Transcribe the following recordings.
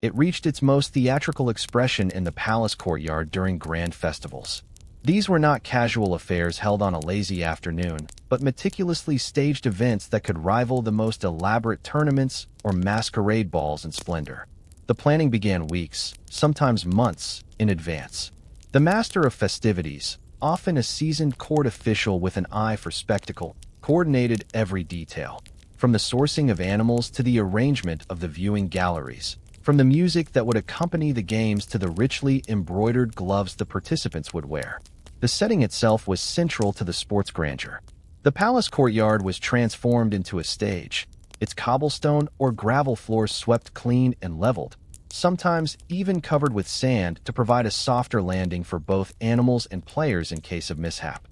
It reached its most theatrical expression in the palace courtyard during grand festivals. These were not casual affairs held on a lazy afternoon, but meticulously staged events that could rival the most elaborate tournaments or masquerade balls in splendor. The planning began weeks, sometimes months, in advance. The master of festivities, often a seasoned court official with an eye for spectacle, coordinated every detail, from the sourcing of animals to the arrangement of the viewing galleries, from the music that would accompany the games to the richly embroidered gloves the participants would wear. The setting itself was central to the sport's grandeur. The palace courtyard was transformed into a stage, its cobblestone or gravel floors swept clean and leveled, sometimes even covered with sand to provide a softer landing for both animals and players in case of mishap.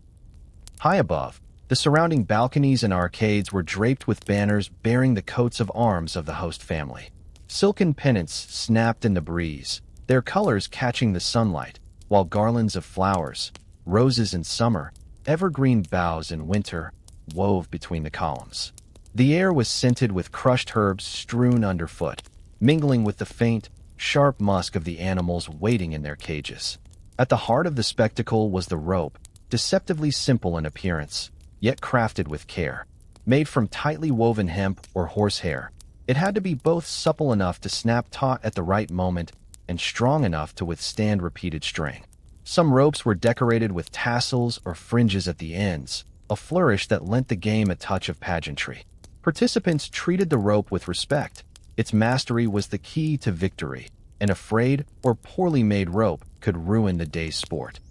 High above, the surrounding balconies and arcades were draped with banners bearing the coats of arms of the host family. Silken pennants snapped in the breeze, their colors catching the sunlight, while garlands of flowers, roses in summer, evergreen boughs in winter, wove between the columns. The air was scented with crushed herbs strewn underfoot, mingling with the faint, sharp musk of the animals waiting in their cages. At the heart of the spectacle was the rope, deceptively simple in appearance, yet crafted with care. Made from tightly woven hemp or horsehair, it had to be both supple enough to snap taut at the right moment and strong enough to withstand repeated strain. Some ropes were decorated with tassels or fringes at the ends, a flourish that lent the game a touch of pageantry. Participants treated the rope with respect. Its mastery was the key to victory. An frayed or poorly made rope could ruin the day's sport.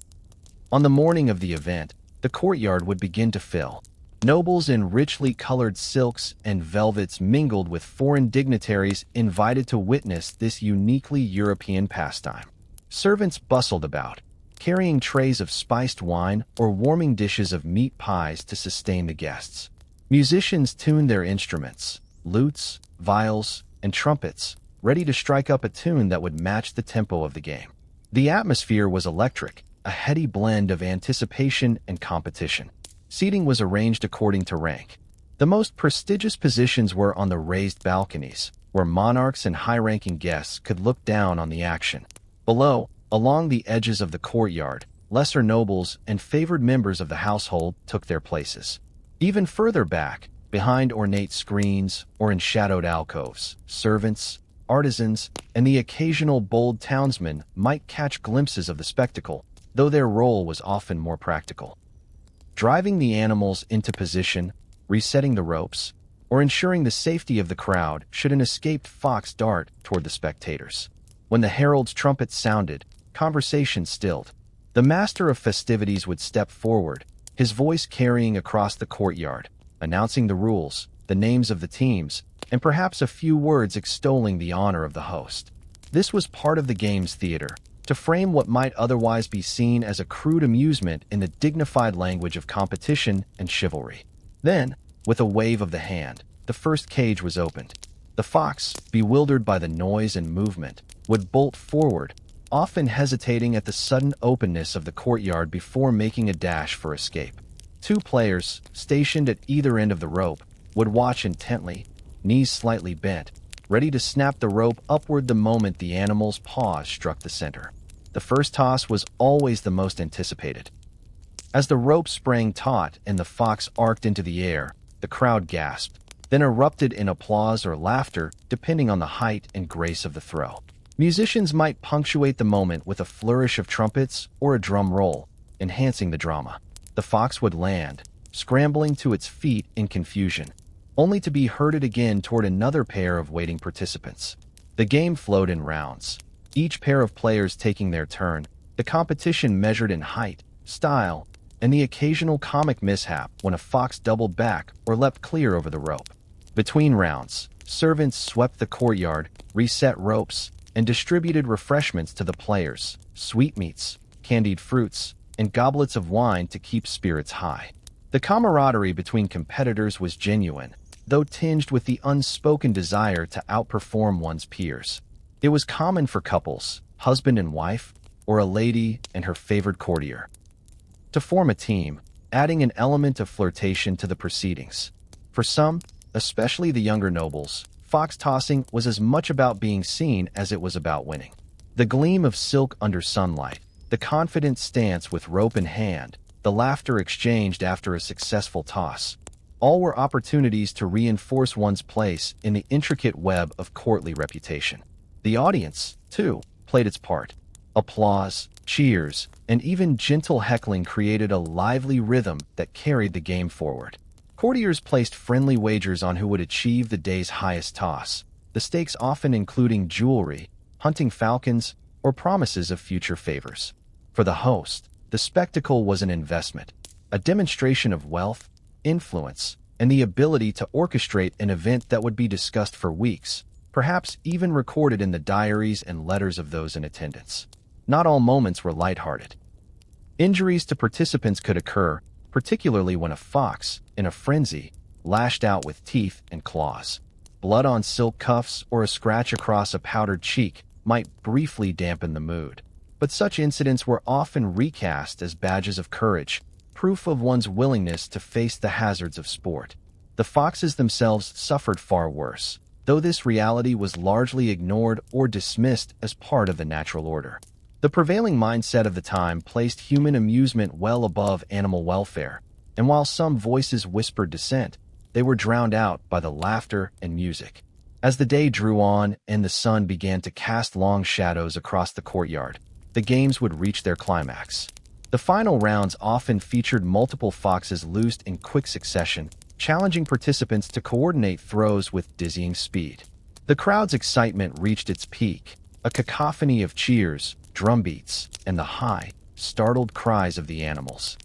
On the morning of the event, the courtyard would begin to fill. Nobles in richly colored silks and velvets mingled with foreign dignitaries invited to witness this uniquely European pastime. Servants bustled about, carrying trays of spiced wine or warming dishes of meat pies to sustain the guests. Musicians tuned their instruments, lutes, viols, and trumpets, ready to strike up a tune that would match the tempo of the game. The atmosphere was electric, a heady blend of anticipation and competition. Seating was arranged according to rank. The most prestigious positions were on the raised balconies, where monarchs and high-ranking guests could look down on the action. Below, along the edges of the courtyard, lesser nobles and favored members of the household took their places. Even further back, behind ornate screens or in shadowed alcoves, servants, artisans, and the occasional bold townsman might catch glimpses of the spectacle, though their role was often more practical. Driving the animals into position, resetting the ropes, or ensuring the safety of the crowd should an escaped fox dart toward the spectators. When the herald's trumpet sounded, conversation stilled. The master of festivities would step forward, his voice carrying across the courtyard, announcing the rules, the names of the teams, and perhaps a few words extolling the honor of the host. This was part of the game's theater, to frame what might otherwise be seen as a crude amusement in the dignified language of competition and chivalry. Then, with a wave of the hand, the first cage was opened. The fox, bewildered by the noise and movement, would bolt forward, often hesitating at the sudden openness of the courtyard before making a dash for escape. Two players, stationed at either end of the rope, would watch intently, knees slightly bent, ready to snap the rope upward the moment the animal's paws struck the center. The first toss was always the most anticipated. As the rope sprang taut and the fox arced into the air, the crowd gasped, then erupted in applause or laughter, depending on the height and grace of the throw. Musicians might punctuate the moment with a flourish of trumpets or a drum roll, enhancing the drama. The fox would land, scrambling to its feet in confusion, only to be herded again toward another pair of waiting participants. The game flowed in rounds, each pair of players taking their turn, the competition measured in height, style, and the occasional comic mishap when a fox doubled back or leapt clear over the rope. Between rounds, servants swept the courtyard, reset ropes, and distributed refreshments to the players, sweetmeats, candied fruits, and goblets of wine to keep spirits high. The camaraderie between competitors was genuine, though tinged with the unspoken desire to outperform one's peers. It was common for couples, husband and wife, or a lady and her favored courtier, to form a team, adding an element of flirtation to the proceedings. For some, especially the younger nobles, fox tossing was as much about being seen as it was about winning. The gleam of silk under sunlight, the confident stance with rope in hand, the laughter exchanged after a successful toss. All were opportunities to reinforce one's place in the intricate web of courtly reputation. The audience, too, played its part. Applause, cheers, and even gentle heckling created a lively rhythm that carried the game forward. Courtiers placed friendly wagers on who would achieve the day's highest toss, the stakes often including jewelry, hunting falcons, or promises of future favors. For the host, the spectacle was an investment, a demonstration of wealth, influence, and the ability to orchestrate an event that would be discussed for weeks, perhaps even recorded in the diaries and letters of those in attendance. Not all moments were lighthearted. Injuries to participants could occur, particularly when a fox, in a frenzy, lashed out with teeth and claws. Blood on silk cuffs or a scratch across a powdered cheek might briefly dampen the mood. But such incidents were often recast as badges of courage, proof of one's willingness to face the hazards of sport. The foxes themselves suffered far worse, though this reality was largely ignored or dismissed as part of the natural order. The prevailing mindset of the time placed human amusement well above animal welfare, and while some voices whispered dissent, they were drowned out by the laughter and music. As the day drew on and the sun began to cast long shadows across the courtyard, the games would reach their climax. The final rounds often featured multiple foxes loosed in quick succession, challenging participants to coordinate throws with dizzying speed. The crowd's excitement reached its peak, a cacophony of cheers, drumbeats, and the high, startled cries of the animals.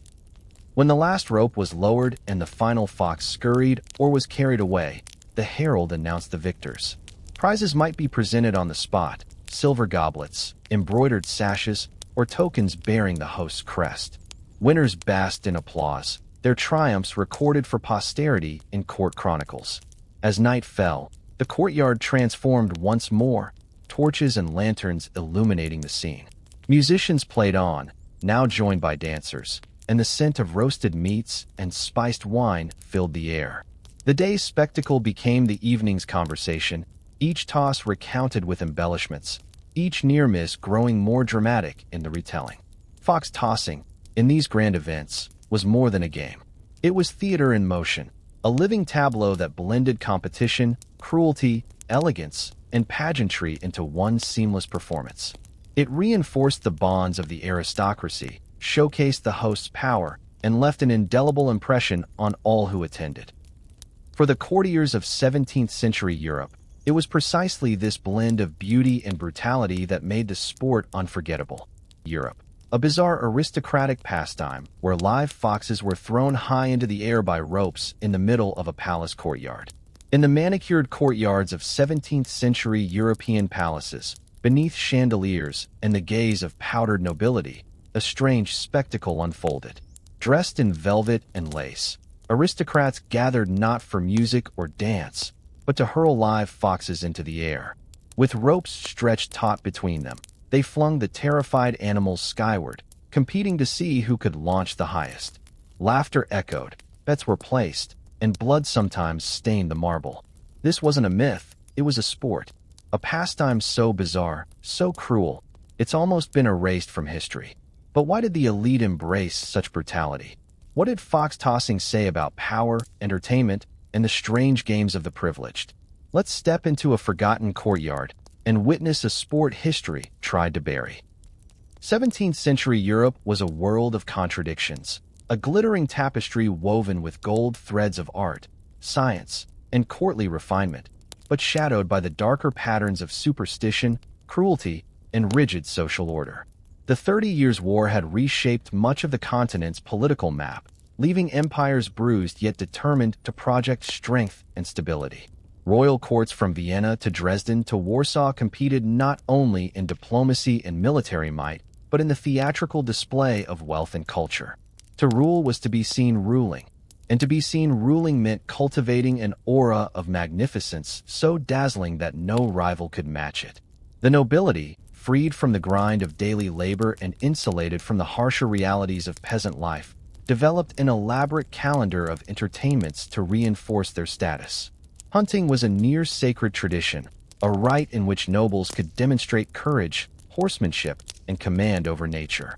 When the last rope was lowered and the final fox scurried or was carried away, the herald announced the victors. Prizes might be presented on the spot: silver goblets, embroidered sashes, or tokens bearing the host's crest. Winners basked in applause, their triumphs recorded for posterity in court chronicles. As night fell, the courtyard transformed once more, torches and lanterns illuminating the scene. Musicians played on, now joined by dancers, and the scent of roasted meats and spiced wine filled the air. The day's spectacle became the evening's conversation, each toss recounted with embellishments, each near miss growing more dramatic in the retelling. Fox tossing, in these grand events, was more than a game. It was theater in motion, a living tableau that blended competition, cruelty, elegance, and pageantry into one seamless performance. It reinforced the bonds of the aristocracy, showcased the host's power, and left an indelible impression on all who attended. For the courtiers of 17th-century Europe, it was precisely this blend of beauty and brutality that made the sport unforgettable. Europe, a bizarre aristocratic pastime where live foxes were thrown high into the air by ropes in the middle of a palace courtyard. In the manicured courtyards of 17th-century European palaces, beneath chandeliers and the gaze of powdered nobility, a strange spectacle unfolded. Dressed in velvet and lace, aristocrats gathered not for music or dance, but to hurl live foxes into the air. With ropes stretched taut between them, they flung the terrified animals skyward, competing to see who could launch the highest. Laughter echoed, bets were placed, and blood sometimes stained the marble. This wasn't a myth, it was a sport. A pastime so bizarre, so cruel, it's almost been erased from history. But why did the elite embrace such brutality? What did fox tossing say about power, entertainment, and the strange games of the privileged? Let's step into a forgotten courtyard and witness a sport history tried to bury. 17th-century Europe was a world of contradictions, a glittering tapestry woven with gold threads of art, science, and courtly refinement, but shadowed by the darker patterns of superstition, cruelty, and rigid social order. The 30 Years' War had reshaped much of the continent's political map, leaving empires bruised yet determined to project strength and stability. Royal courts from Vienna to Dresden to Warsaw competed not only in diplomacy and military might, but in the theatrical display of wealth and culture. To rule was to be seen ruling, and to be seen ruling meant cultivating an aura of magnificence so dazzling that no rival could match it. The nobility, freed from the grind of daily labor and insulated from the harsher realities of peasant life, developed an elaborate calendar of entertainments to reinforce their status. Hunting was a near-sacred tradition, a rite in which nobles could demonstrate courage, horsemanship, and command over nature.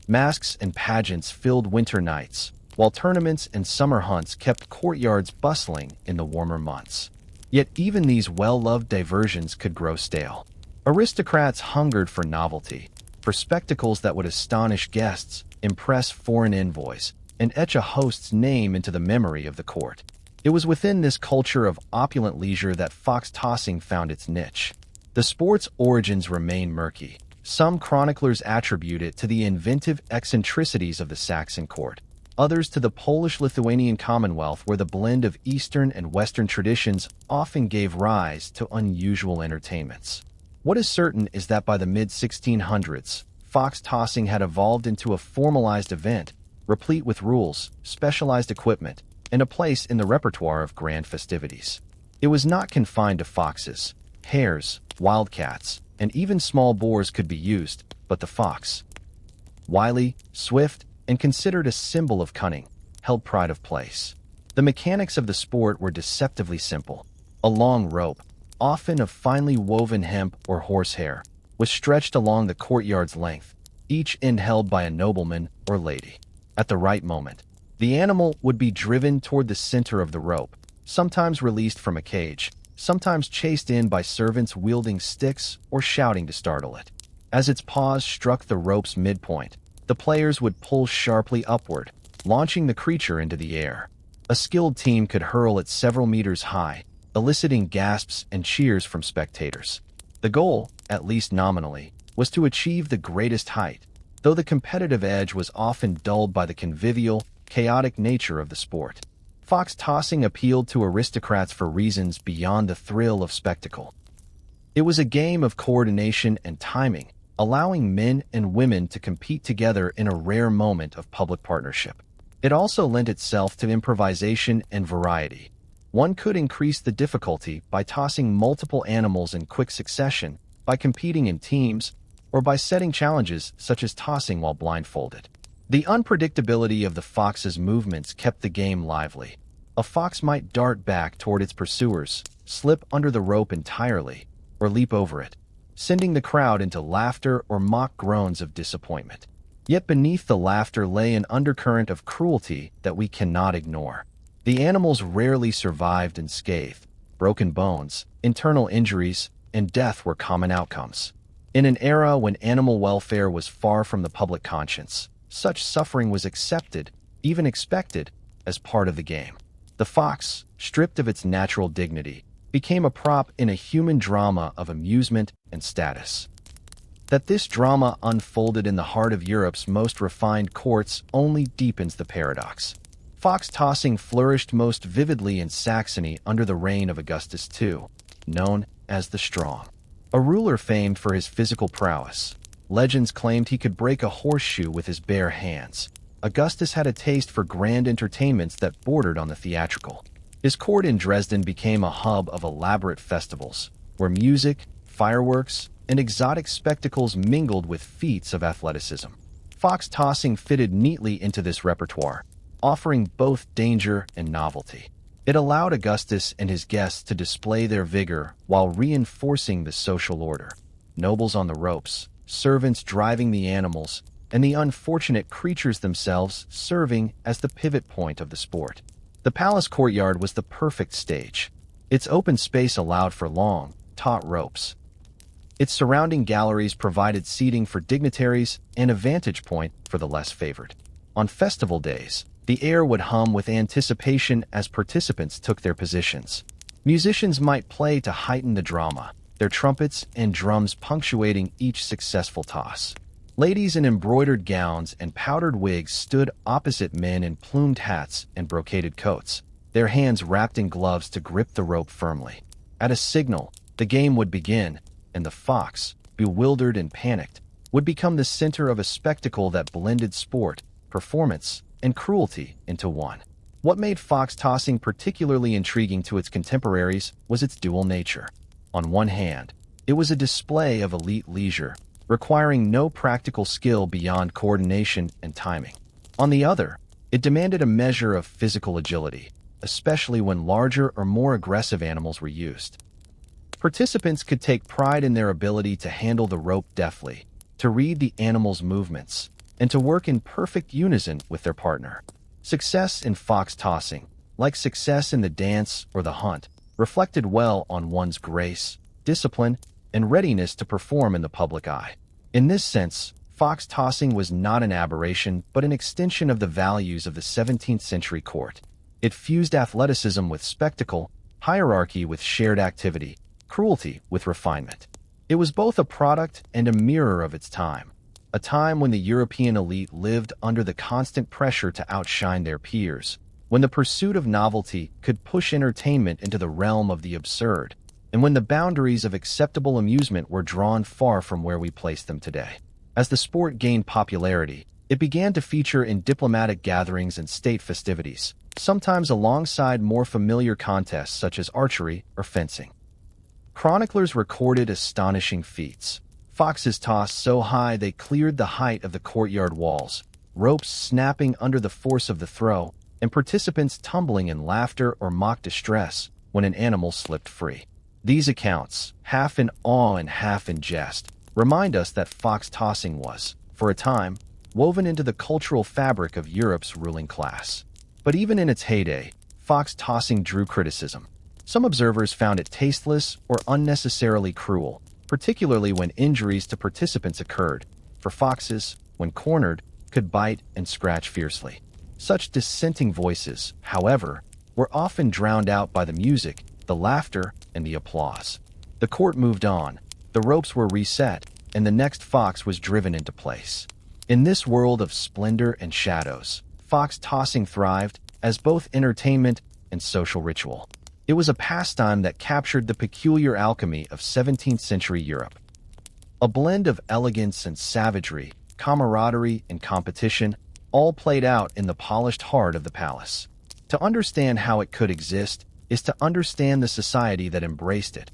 Masks and pageants filled winter nights, while tournaments and summer hunts kept courtyards bustling in the warmer months. Yet even these well-loved diversions could grow stale. Aristocrats hungered for novelty, for spectacles that would astonish guests, impress foreign envoys, and etch a host's name into the memory of the court. It was within this culture of opulent leisure that fox tossing found its niche. The sport's origins remain murky. Some chroniclers attribute it to the inventive eccentricities of the Saxon court, others to the Polish-Lithuanian Commonwealth, where the blend of Eastern and Western traditions often gave rise to unusual entertainments. What is certain is that by the mid-1600s, fox tossing had evolved into a formalized event, replete with rules, specialized equipment, and a place in the repertoire of grand festivities. It was not confined to foxes. Hares, wildcats, and even small boars could be used, but the fox, wily, swift, and considered a symbol of cunning, held pride of place. The mechanics of the sport were deceptively simple. A long rope, often of finely woven hemp or horsehair, was stretched along the courtyard's length, each end held by a nobleman or lady. At the right moment, the animal would be driven toward the center of the rope, sometimes released from a cage, sometimes chased in by servants wielding sticks or shouting to startle it. As its paws struck the rope's midpoint, the players would pull sharply upward, launching the creature into the air. A skilled team could hurl it several meters high, eliciting gasps and cheers from spectators. The goal, at least nominally, was to achieve the greatest height, though the competitive edge was often dulled by the convivial, chaotic nature of the sport. Fox tossing appealed to aristocrats for reasons beyond the thrill of spectacle. It was a game of coordination and timing, allowing men and women to compete together in a rare moment of public partnership. It also lent itself to improvisation and variety. One could increase the difficulty by tossing multiple animals in quick succession, by competing in teams, or by setting challenges such as tossing while blindfolded. The unpredictability of the fox's movements kept the game lively. A fox might dart back toward its pursuers, slip under the rope entirely, or leap over it, sending the crowd into laughter or mock groans of disappointment. Yet beneath the laughter lay an undercurrent of cruelty that we cannot ignore. The animals rarely survived unscathed. Broken bones, internal injuries, and death were common outcomes. In an era when animal welfare was far from the public conscience, such suffering was accepted, even expected, as part of the game. The fox, stripped of its natural dignity, became a prop in a human drama of amusement and status. That this drama unfolded in the heart of Europe's most refined courts only deepens the paradox. Fox tossing flourished most vividly in Saxony under the reign of Augustus II, known as the Strong. A ruler famed for his physical prowess. Legends claimed he could break a horseshoe with his bare hands. Augustus had a taste for grand entertainments that bordered on the theatrical. His court in Dresden became a hub of elaborate festivals, where music, fireworks, and exotic spectacles mingled with feats of athleticism. Fox tossing fitted neatly into this repertoire, offering both danger and novelty. It allowed Augustus and his guests to display their vigor while reinforcing the social order. Nobles on the ropes, servants driving the animals, and the unfortunate creatures themselves serving as the pivot point of the sport. The palace courtyard was the perfect stage. Its open space allowed for long, taut ropes. Its surrounding galleries provided seating for dignitaries and a vantage point for the less favored. On festival days, the air would hum with anticipation as participants took their positions. Musicians might play to heighten the drama, their trumpets and drums punctuating each successful toss. Ladies in embroidered gowns and powdered wigs stood opposite men in plumed hats and brocaded coats, their hands wrapped in gloves to grip the rope firmly. At a signal, the game would begin, and the fox, bewildered and panicked, would become the center of a spectacle that blended sport, performance, and cruelty into one. What made fox tossing particularly intriguing to its contemporaries was its dual nature. On one hand, it was a display of elite leisure, requiring no practical skill beyond coordination and timing. On the other, it demanded a measure of physical agility, especially when larger or more aggressive animals were used. Participants could take pride in their ability to handle the rope deftly, to read the animal's movements, and to work in perfect unison with their partner. Success in fox tossing, like success in the dance or the hunt, reflected well on one's grace, discipline, and readiness to perform in the public eye. In this sense, fox tossing was not an aberration but an extension of the values of the 17th century court. It fused athleticism with spectacle, hierarchy with shared activity, cruelty with refinement. It was both a product and a mirror of its time, a time when the European elite lived under the constant pressure to outshine their peers, when the pursuit of novelty could push entertainment into the realm of the absurd, and when the boundaries of acceptable amusement were drawn far from where we place them today. As the sport gained popularity, it began to feature in diplomatic gatherings and state festivities, sometimes alongside more familiar contests such as archery or fencing. Chroniclers recorded astonishing feats. Foxes tossed so high they cleared the height of the courtyard walls, ropes snapping under the force of the throw, and participants tumbling in laughter or mock distress when an animal slipped free. These accounts, half in awe and half in jest, remind us that fox tossing was, for a time, woven into the cultural fabric of Europe's ruling class. But even in its heyday, fox tossing drew criticism. Some observers found it tasteless or unnecessarily cruel, particularly when injuries to participants occurred, for foxes, when cornered, could bite and scratch fiercely. Such dissenting voices, however, were often drowned out by the music, the laughter, and the applause. The court moved on, the ropes were reset, and the next fox was driven into place. In this world of splendor and shadows, fox tossing thrived as both entertainment and social ritual. It was a pastime that captured the peculiar alchemy of 17th century Europe. A blend of elegance and savagery, camaraderie and competition, all played out in the polished heart of the palace. To understand how it could exist is to understand the society that embraced it.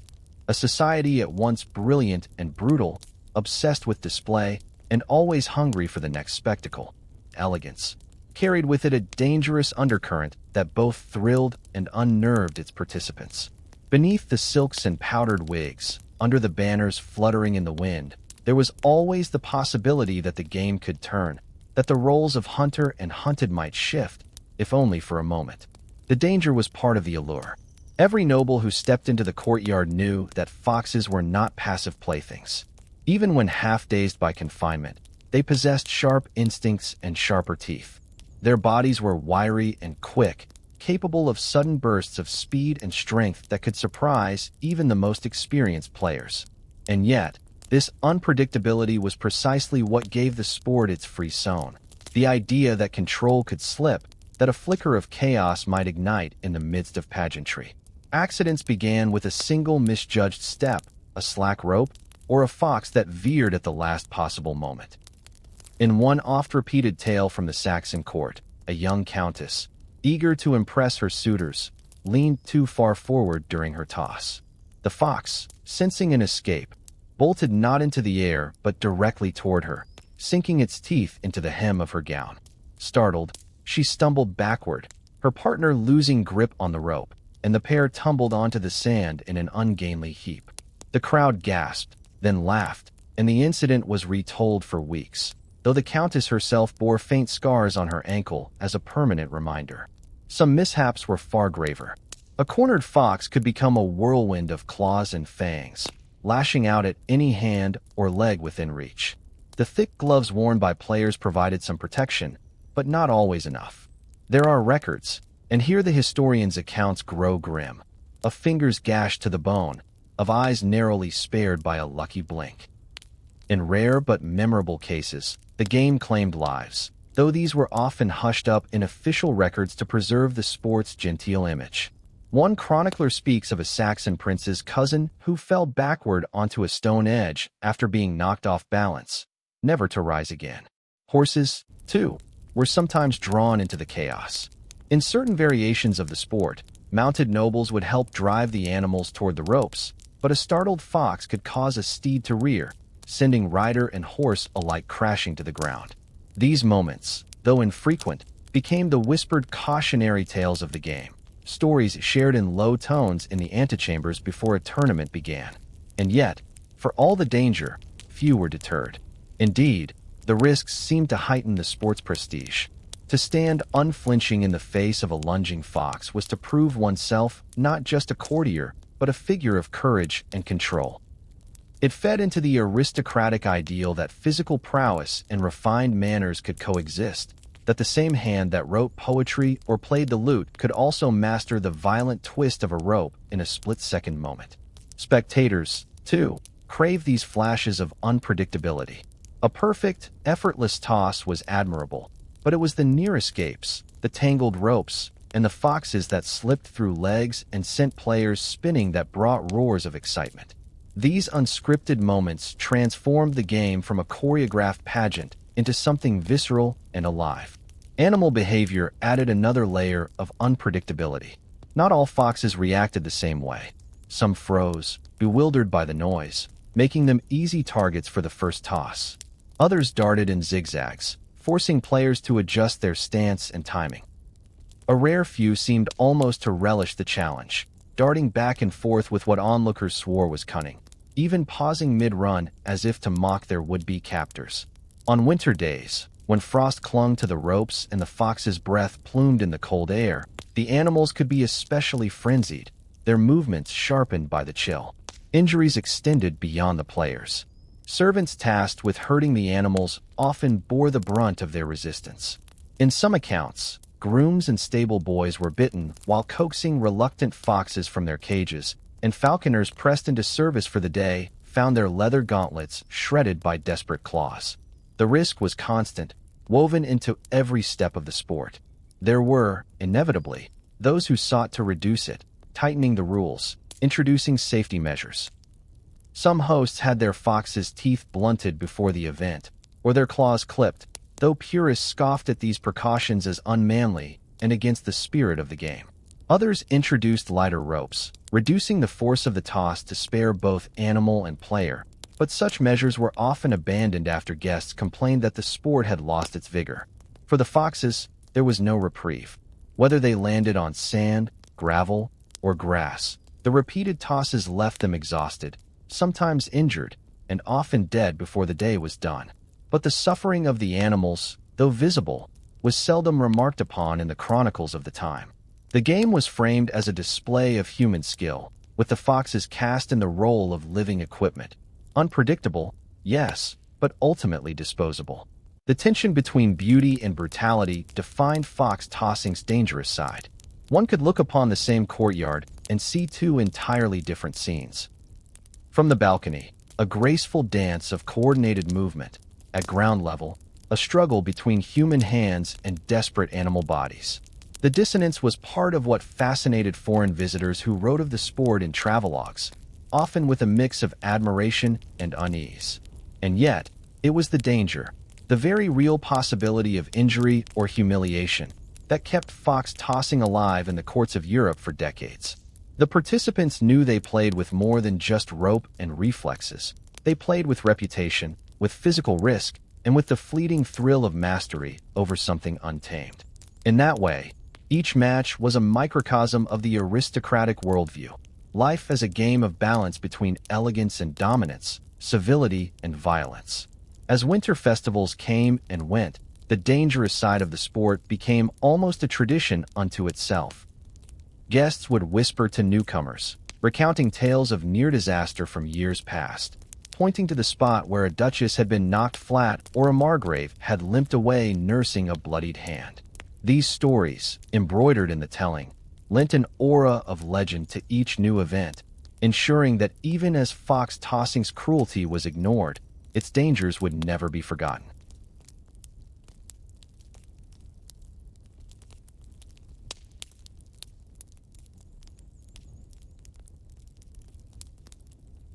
A society at once brilliant and brutal, obsessed with display, and always hungry for the next spectacle. Elegance carried with it a dangerous undercurrent that both thrilled and unnerved its participants. Beneath the silks and powdered wigs, under the banners fluttering in the wind, there was always the possibility that the game could turn, that the roles of hunter and hunted might shift, if only for a moment. The danger was part of the allure. Every noble who stepped into the courtyard knew that foxes were not passive playthings. Even when half-dazed by confinement, they possessed sharp instincts and sharper teeth. Their bodies were wiry and quick, capable of sudden bursts of speed and strength that could surprise even the most experienced players. And yet, this unpredictability was precisely what gave the sport its frisson. The idea that control could slip, that a flicker of chaos might ignite in the midst of pageantry. Accidents began with a single misjudged step, a slack rope, or a fox that veered at the last possible moment. In one oft-repeated tale from the Saxon court, a young countess, eager to impress her suitors, leaned too far forward during her toss. The fox, sensing an escape, bolted not into the air but directly toward her, sinking its teeth into the hem of her gown. Startled, she stumbled backward, her partner losing grip on the rope, and the pair tumbled onto the sand in an ungainly heap. The crowd gasped, then laughed, and the incident was retold for weeks, though the countess herself bore faint scars on her ankle as a permanent reminder. Some mishaps were far graver. A cornered fox could become a whirlwind of claws and fangs, lashing out at any hand or leg within reach. The thick gloves worn by players provided some protection, but not always enough. There are records, and here the historian's accounts grow grim, of fingers gashed to the bone, of eyes narrowly spared by a lucky blink. In rare but memorable cases, the game claimed lives, though these were often hushed up in official records to preserve the sport's genteel image. One chronicler speaks of a Saxon prince's cousin who fell backward onto a stone edge after being knocked off balance, never to rise again. Horses, too, were sometimes drawn into the chaos. In certain variations of the sport, mounted nobles would help drive the animals toward the ropes, but a startled fox could cause a steed to rear, sending rider and horse alike crashing to the ground. These moments, though infrequent, became the whispered cautionary tales of the game. stories shared in low tones in the antechambers before a tournament began. And yet, for all the danger, few were deterred. Indeed, the risks seemed to heighten the sport's prestige. To stand unflinching in the face of a lunging fox was to prove oneself not just a courtier, but a figure of courage and control. It fed into the aristocratic ideal that physical prowess and refined manners could coexist, that the same hand that wrote poetry or played the lute could also master the violent twist of a rope in a split-second moment. Spectators, too, craved these flashes of unpredictability. A perfect, effortless toss was admirable, but it was the near escapes, the tangled ropes, and the foxes that slipped through legs and sent players spinning that brought roars of excitement. These unscripted moments transformed the game from a choreographed pageant into something visceral and alive. Animal behavior added another layer of unpredictability. Not all foxes reacted the same way. Some froze, bewildered by the noise, making them easy targets for the first toss. Others darted in zigzags, forcing players to adjust their stance and timing. A rare few seemed almost to relish the challenge, darting back and forth with what onlookers swore was cunning, even pausing mid-run as if to mock their would-be captors. On winter days, when frost clung to the ropes and the fox's breath plumed in the cold air, the animals could be especially frenzied, their movements sharpened by the chill. Injuries extended beyond the players. Servants tasked with herding the animals often bore the brunt of their resistance. In some accounts, grooms and stable boys were bitten while coaxing reluctant foxes from their cages, and falconers pressed into service for the day found their leather gauntlets shredded by desperate claws. The risk was constant, woven into every step of the sport. There were, inevitably, those who sought to reduce it, tightening the rules, introducing safety measures. Some hosts had their foxes' teeth blunted before the event, or their claws clipped, though purists scoffed at these precautions as unmanly and against the spirit of the game. Others introduced lighter ropes, reducing the force of the toss to spare both animal and player, but such measures were often abandoned after guests complained that the sport had lost its vigor. For the foxes, there was no reprieve. Whether they landed on sand, gravel, or grass, the repeated tosses left them exhausted, sometimes injured, and often dead before the day was done. But the suffering of the animals, though visible, was seldom remarked upon in the chronicles of the time. The game was framed as a display of human skill, with the foxes cast in the role of living equipment. Unpredictable, yes, but ultimately disposable. The tension between beauty and brutality defined fox tossing's dangerous side. One could look upon the same courtyard and see two entirely different scenes. From the balcony, a graceful dance of coordinated movement. At ground level, a struggle between human hands and desperate animal bodies. The dissonance was part of what fascinated foreign visitors who wrote of the sport in travelogues, often with a mix of admiration and unease. And yet, it was the danger, the very real possibility of injury or humiliation, that kept fox tossing alive in the courts of Europe for decades. The participants knew they played with more than just rope and reflexes. They played with reputation, with physical risk, and with the fleeting thrill of mastery over something untamed. In that way, each match was a microcosm of the aristocratic worldview. Life as a game of balance between elegance and dominance, civility and violence. As winter festivals came and went, the dangerous side of the sport became almost a tradition unto itself. Guests would whisper to newcomers, recounting tales of near disaster from years past, pointing to the spot where a duchess had been knocked flat or a margrave had limped away nursing a bloodied hand. These stories, embroidered in the telling, lent an aura of legend to each new event, ensuring that even as fox tossing's cruelty was ignored, its dangers would never be forgotten.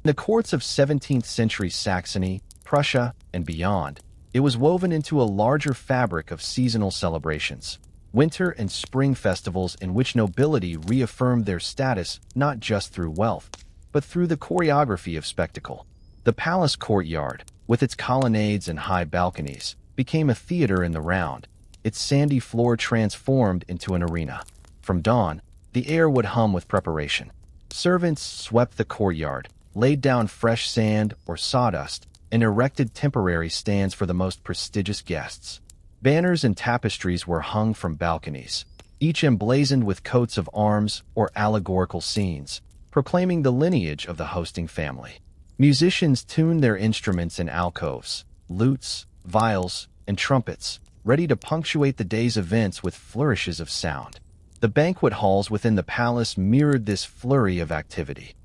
In the courts of 17th-century Saxony, Prussia, and beyond, it was woven into a larger fabric of seasonal celebrations, winter and spring festivals in which nobility reaffirmed their status not just through wealth, but through the choreography of spectacle. The palace courtyard, with its colonnades and high balconies, became a theater in the round, its sandy floor transformed into an arena. From dawn, The air would hum with preparation. Servants swept the courtyard, laid down fresh sand or sawdust, and erected temporary stands for the most prestigious guests. Banners and tapestries were hung from balconies, each emblazoned with coats of arms or allegorical scenes, proclaiming the lineage of the hosting family. Musicians tuned their instruments in alcoves, lutes, viols, and trumpets, ready to punctuate the day's events with flourishes of sound. The banquet halls within the palace mirrored this flurry of activity.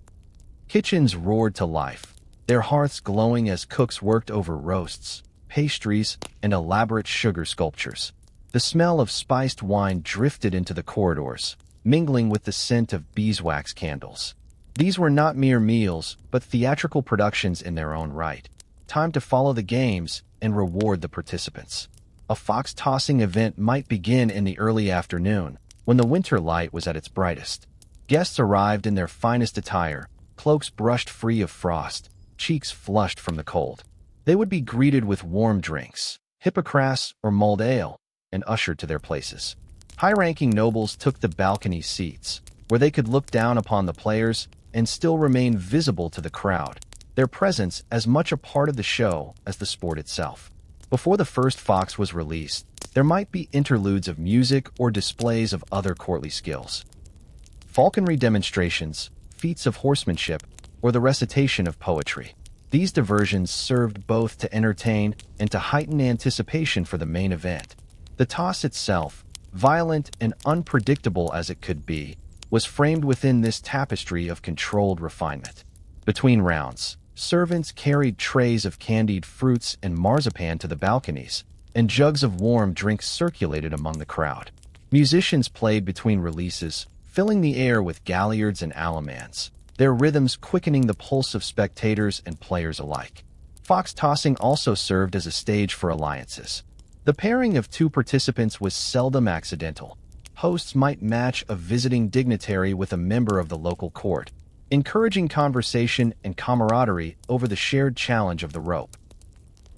Kitchens roared to life, their hearths glowing as cooks worked over roasts, pastries, and elaborate sugar sculptures. The smell of spiced wine drifted into the corridors, mingling with the scent of beeswax candles. These were not mere meals, but theatrical productions in their own right. Time to follow the games and reward the participants. A fox tossing event might begin in the early afternoon, when the winter light was at its brightest. Guests arrived in their finest attire, cloaks brushed free of frost, cheeks flushed from the cold. They would be greeted with warm drinks, hippocras or mulled ale, and ushered to their places. High-ranking nobles took the balcony seats, where they could look down upon the players and still remain visible to the crowd, their presence as much a part of the show as the sport itself. Before the first fox was released, there might be interludes of music or displays of other courtly skills. Falconry demonstrations, feats of horsemanship, or the recitation of poetry. These diversions served both to entertain and to heighten anticipation for the main event. The toss itself, violent and unpredictable as it could be, was framed within this tapestry of controlled refinement. Between rounds, servants carried trays of candied fruits and marzipan to the balconies, and jugs of warm drinks circulated among the crowd. Musicians played between releases, filling the air with galliards and allemans, their rhythms quickening the pulse of spectators and players alike. Fox tossing also served as a stage for alliances. The pairing of two participants was seldom accidental. Hosts might match a visiting dignitary with a member of the local court, encouraging conversation and camaraderie over the shared challenge of the rope.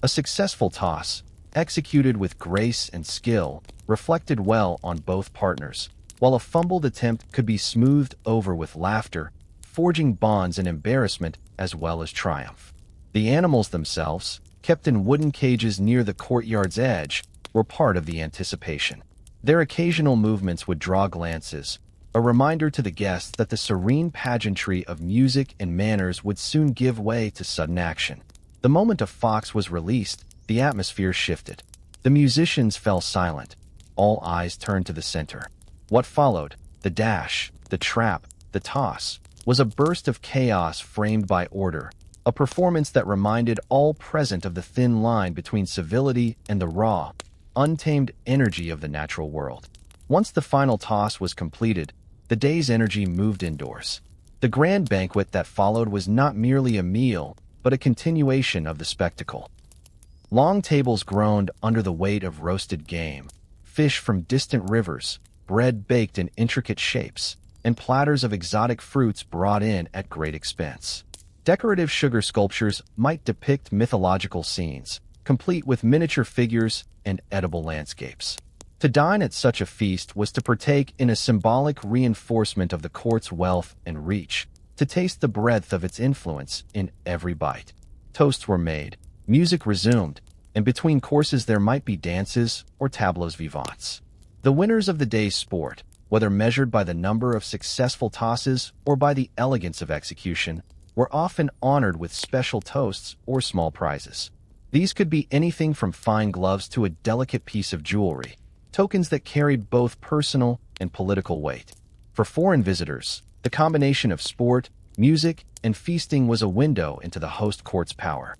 A successful toss, executed with grace and skill, reflected well on both partners, while a fumbled attempt could be smoothed over with laughter, forging bonds and embarrassment as well as triumph. The animals themselves, kept in wooden cages near the courtyard's edge, were part of the anticipation. Their occasional movements would draw glances, a reminder to the guests that the serene pageantry of music and manners would soon give way to sudden action. The moment a fox was released, the atmosphere shifted. The musicians fell silent. All eyes turned to the center. What followed, the dash, the trap, the toss, was a burst of chaos framed by order, a performance that reminded all present of the thin line between civility and the raw, untamed energy of the natural world. Once the final toss was completed, the day's energy moved indoors. The grand banquet that followed was not merely a meal, but a continuation of the spectacle. Long tables groaned under the weight of roasted game, fish from distant rivers, bread baked in intricate shapes, and platters of exotic fruits brought in at great expense. Decorative sugar sculptures might depict mythological scenes, complete with miniature figures and edible landscapes. To dine at such a feast was to partake in a symbolic reinforcement of the court's wealth and reach, to taste the breadth of its influence in every bite. Toasts were made, music resumed, and between courses there might be dances or tableaux vivants. The winners of the day's sport, whether measured by the number of successful tosses or by the elegance of execution, were often honored with special toasts or small prizes. These could be anything from fine gloves to a delicate piece of jewelry, tokens that carried both personal and political weight. For foreign visitors, the combination of sport, music, and feasting was a window into the host court's power.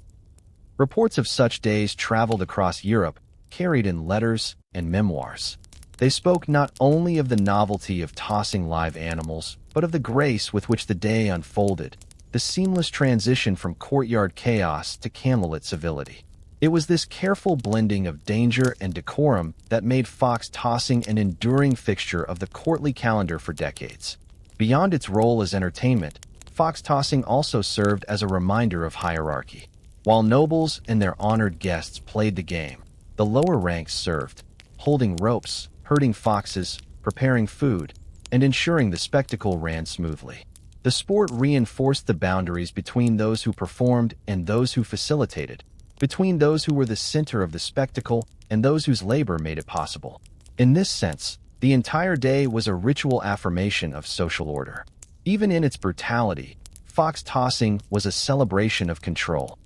Reports of such days traveled across Europe, carried in letters and memoirs. They spoke not only of the novelty of tossing live animals, but of the grace with which the day unfolded, the seamless transition from courtyard chaos to candlelit civility. It was this careful blending of danger and decorum that made fox tossing an enduring fixture of the courtly calendar for decades. Beyond its role as entertainment, fox tossing also served as a reminder of hierarchy. While nobles and their honored guests played the game, the lower ranks served, holding ropes, herding foxes, preparing food, and ensuring the spectacle ran smoothly. The sport reinforced the boundaries between those who performed and those who facilitated, between those who were the center of the spectacle and those whose labor made it possible. In this sense, the entire day was a ritual affirmation of social order. Even in its brutality, fox tossing was a celebration of control.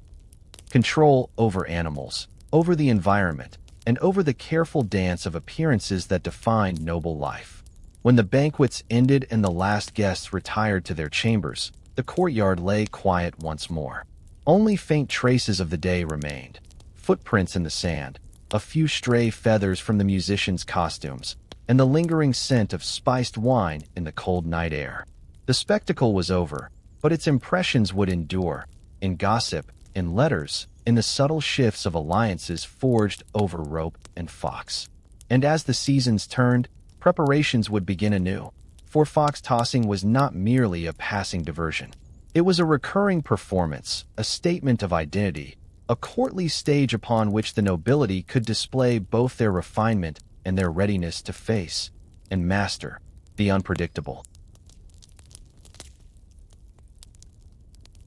Control over animals, over the environment, and over the careful dance of appearances that defined noble life. When the banquets ended and the last guests retired to their chambers, the courtyard lay quiet once more. Only faint traces of the day remained. Footprints in the sand, a few stray feathers from the musicians' costumes, and the lingering scent of spiced wine in the cold night air. The spectacle was over, but its impressions would endure, in gossip, in letters, in the subtle shifts of alliances forged over rope and fox. And as the seasons turned, preparations would begin anew, for fox tossing was not merely a passing diversion. It was a recurring performance, a statement of identity, a courtly stage upon which the nobility could display both their refinement and their readiness to face and master the unpredictable.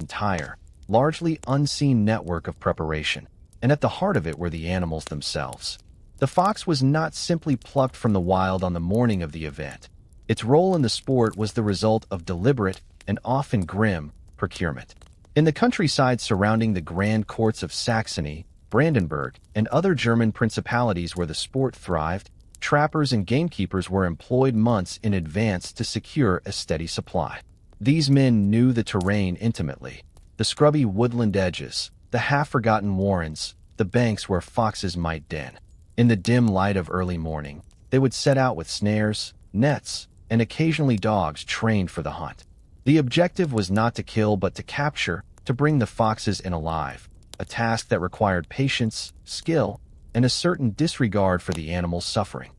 Entire, largely unseen network of preparation, and at the heart of it were the animals themselves. The fox was not simply plucked from the wild on the morning of the event. Its role in the sport was the result of deliberate and often grim procurement. In the countryside surrounding the grand courts of Saxony, Brandenburg, and other German principalities where the sport thrived, trappers and gamekeepers were employed months in advance to secure a steady supply. These men knew the terrain intimately, the scrubby woodland edges, the half-forgotten warrens, the banks where foxes might den. In the dim light of early morning, they would set out with snares, nets, and occasionally dogs trained for the hunt. The objective was not to kill but to capture, to bring the foxes in alive, a task that required patience, skill, and a certain disregard for the animal's suffering.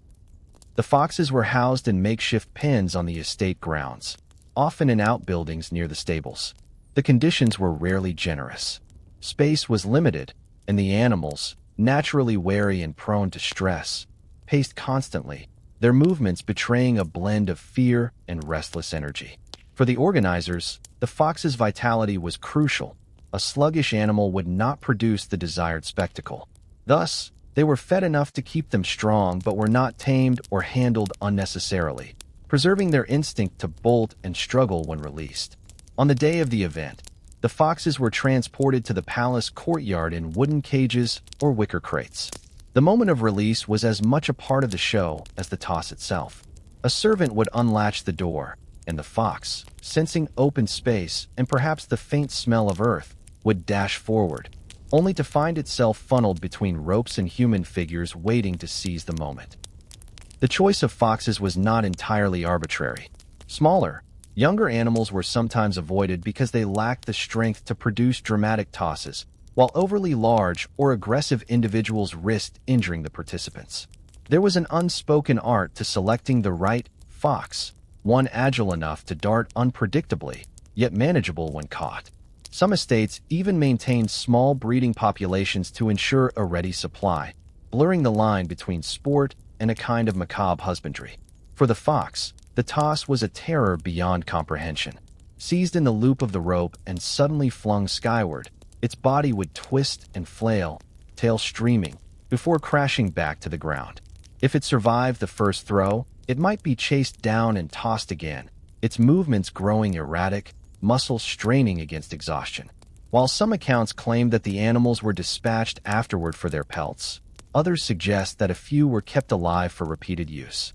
The foxes were housed in makeshift pens on the estate grounds, often in outbuildings near the stables. The conditions were rarely generous. Space was limited, and the animals, naturally wary and prone to stress, paced constantly, their movements betraying a blend of fear and restless energy. For the organizers, the fox's vitality was crucial. A sluggish animal would not produce the desired spectacle. Thus, they were fed enough to keep them strong but were not tamed or handled unnecessarily, preserving their instinct to bolt and struggle when released. On the day of the event, the foxes were transported to the palace courtyard in wooden cages or wicker crates. The moment of release was as much a part of the show as the toss itself. A servant would unlatch the door, and the fox, sensing open space and perhaps the faint smell of earth, would dash forward, only to find itself funneled between ropes and human figures waiting to seize the moment. The choice of foxes was not entirely arbitrary. Smaller, younger animals were sometimes avoided because they lacked the strength to produce dramatic tosses, while overly large or aggressive individuals risked injuring the participants. There was an unspoken art to selecting the right fox, one agile enough to dart unpredictably, yet manageable when caught. Some estates even maintained small breeding populations to ensure a ready supply, blurring the line between sport and a kind of macabre husbandry. For the fox, the toss was a terror beyond comprehension. Seized in the loop of the rope and suddenly flung skyward, its body would twist and flail, tail streaming, before crashing back to the ground. If it survived the first throw, it might be chased down and tossed again, its movements growing erratic, muscles straining against exhaustion. While some accounts claim that the animals were dispatched afterward for their pelts, others suggest that a few were kept alive for repeated use.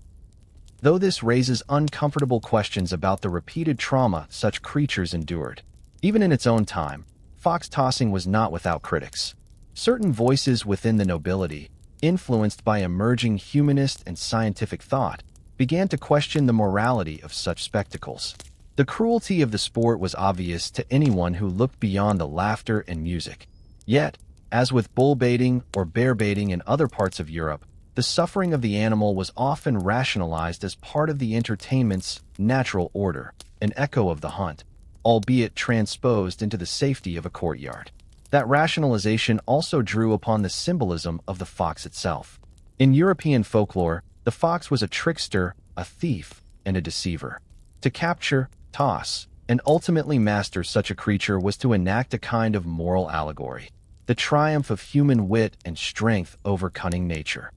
Though this raises uncomfortable questions about the repeated trauma such creatures endured. Even in its own time, fox tossing was not without critics. Certain voices within the nobility, influenced by emerging humanist and scientific thought, began to question the morality of such spectacles. The cruelty of the sport was obvious to anyone who looked beyond the laughter and music. Yet, as with bull baiting or bear baiting in other parts of Europe, the suffering of the animal was often rationalized as part of the entertainment's natural order, an echo of the hunt, albeit transposed into the safety of a courtyard. That rationalization also drew upon the symbolism of the fox itself. In European folklore, the fox was a trickster, a thief, and a deceiver. To capture, toss, and ultimately master such a creature was to enact a kind of moral allegory, the triumph of human wit and strength over cunning nature.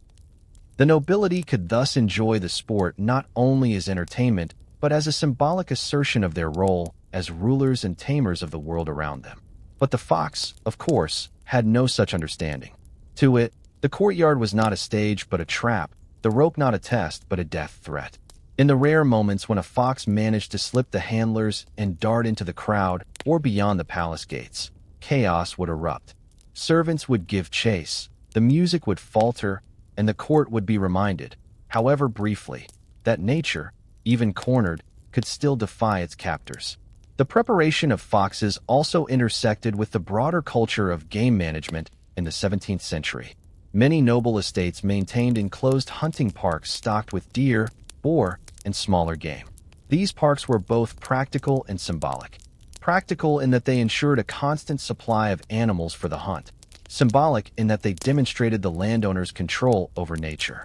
The nobility could thus enjoy the sport not only as entertainment, but as a symbolic assertion of their role as rulers and tamers of the world around them. But the fox, of course, had no such understanding. To it, the courtyard was not a stage but a trap, the rope not a test but a death threat. In the rare moments when a fox managed to slip the handlers and dart into the crowd or beyond the palace gates, chaos would erupt. Servants would give chase, the music would falter, and the court would be reminded, however briefly, that nature, even cornered, could still defy its captors. The preparation of foxes also intersected with the broader culture of game management in the 17th century. Many noble estates maintained enclosed hunting parks stocked with deer, boar, and smaller game. These parks were both practical and symbolic. Practical in that they ensured a constant supply of animals for the hunt. Symbolic in that they demonstrated the landowner's control over nature.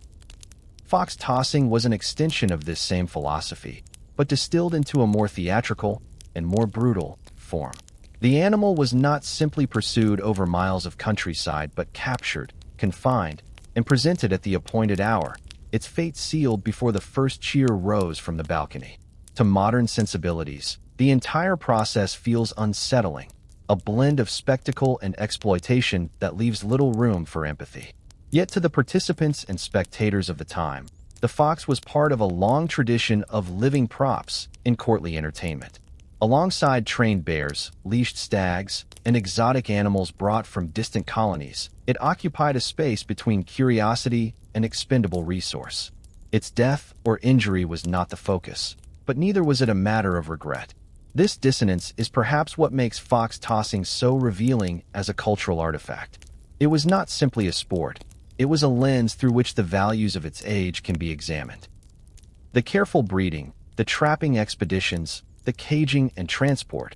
Fox tossing was an extension of this same philosophy, but distilled into a more theatrical and more brutal form. The animal was not simply pursued over miles of countryside, but captured, confined, and presented at the appointed hour, its fate sealed before the first cheer rose from the balcony. To modern sensibilities, the entire process feels unsettling, a blend of spectacle and exploitation that leaves little room for empathy. Yet to the participants and spectators of the time, the fox was part of a long tradition of living props in courtly entertainment. Alongside trained bears, leashed stags, and exotic animals brought from distant colonies, it occupied a space between curiosity and expendable resource. Its death or injury was not the focus, but neither was it a matter of regret. This dissonance is perhaps what makes fox tossing so revealing as a cultural artifact. It was not simply a sport, it was a lens through which the values of its age can be examined. The careful breeding, the trapping expeditions, the caging and transport,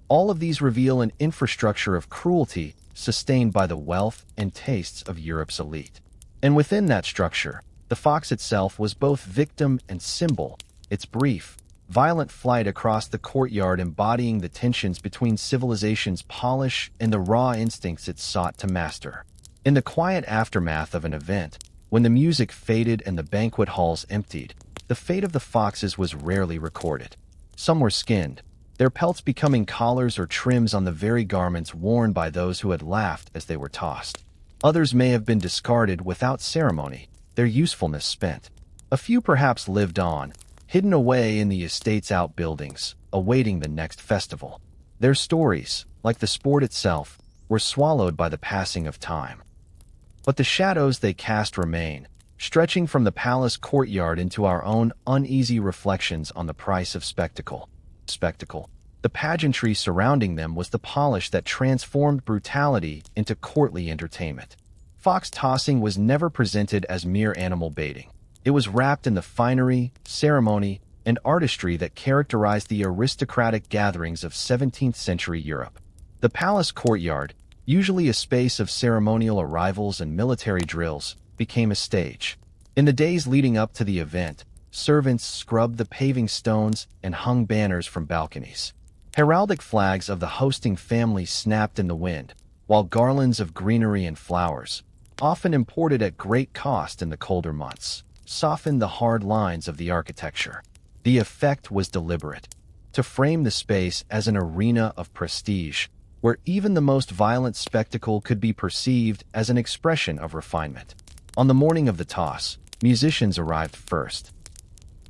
all of these reveal an infrastructure of cruelty sustained by the wealth and tastes of Europe's elite. And within that structure, the fox itself was both victim and symbol, its brief, violent flight across the courtyard embodying the tensions between civilization's polish and the raw instincts it sought to master. In the quiet aftermath of an event, when the music faded and the banquet halls emptied, the fate of the foxes was rarely recorded. Some were skinned, their pelts becoming collars or trims on the very garments worn by those who had laughed as they were tossed. Others may have been discarded without ceremony, their usefulness spent. A few perhaps lived on, hidden away in the estate's outbuildings, awaiting the next festival. Their stories, like the sport itself, were swallowed by the passing of time. But the shadows they cast remain, stretching from the palace courtyard into our own uneasy reflections on the price of spectacle. The pageantry surrounding them was the polish that transformed brutality into courtly entertainment. Fox tossing was never presented as mere animal baiting. It was wrapped in the finery, ceremony, and artistry that characterized the aristocratic gatherings of 17th-century Europe. The palace courtyard, usually a space of ceremonial arrivals and military drills, became a stage. In the days leading up to the event, servants scrubbed the paving stones and hung banners from balconies. Heraldic flags of the hosting family snapped in the wind, while garlands of greenery and flowers, often imported at great cost in the colder months, softened the hard lines of the architecture. The effect was deliberate, to frame the space as an arena of prestige, where even the most violent spectacle could be perceived as an expression of refinement. On the morning of the toss, musicians arrived first.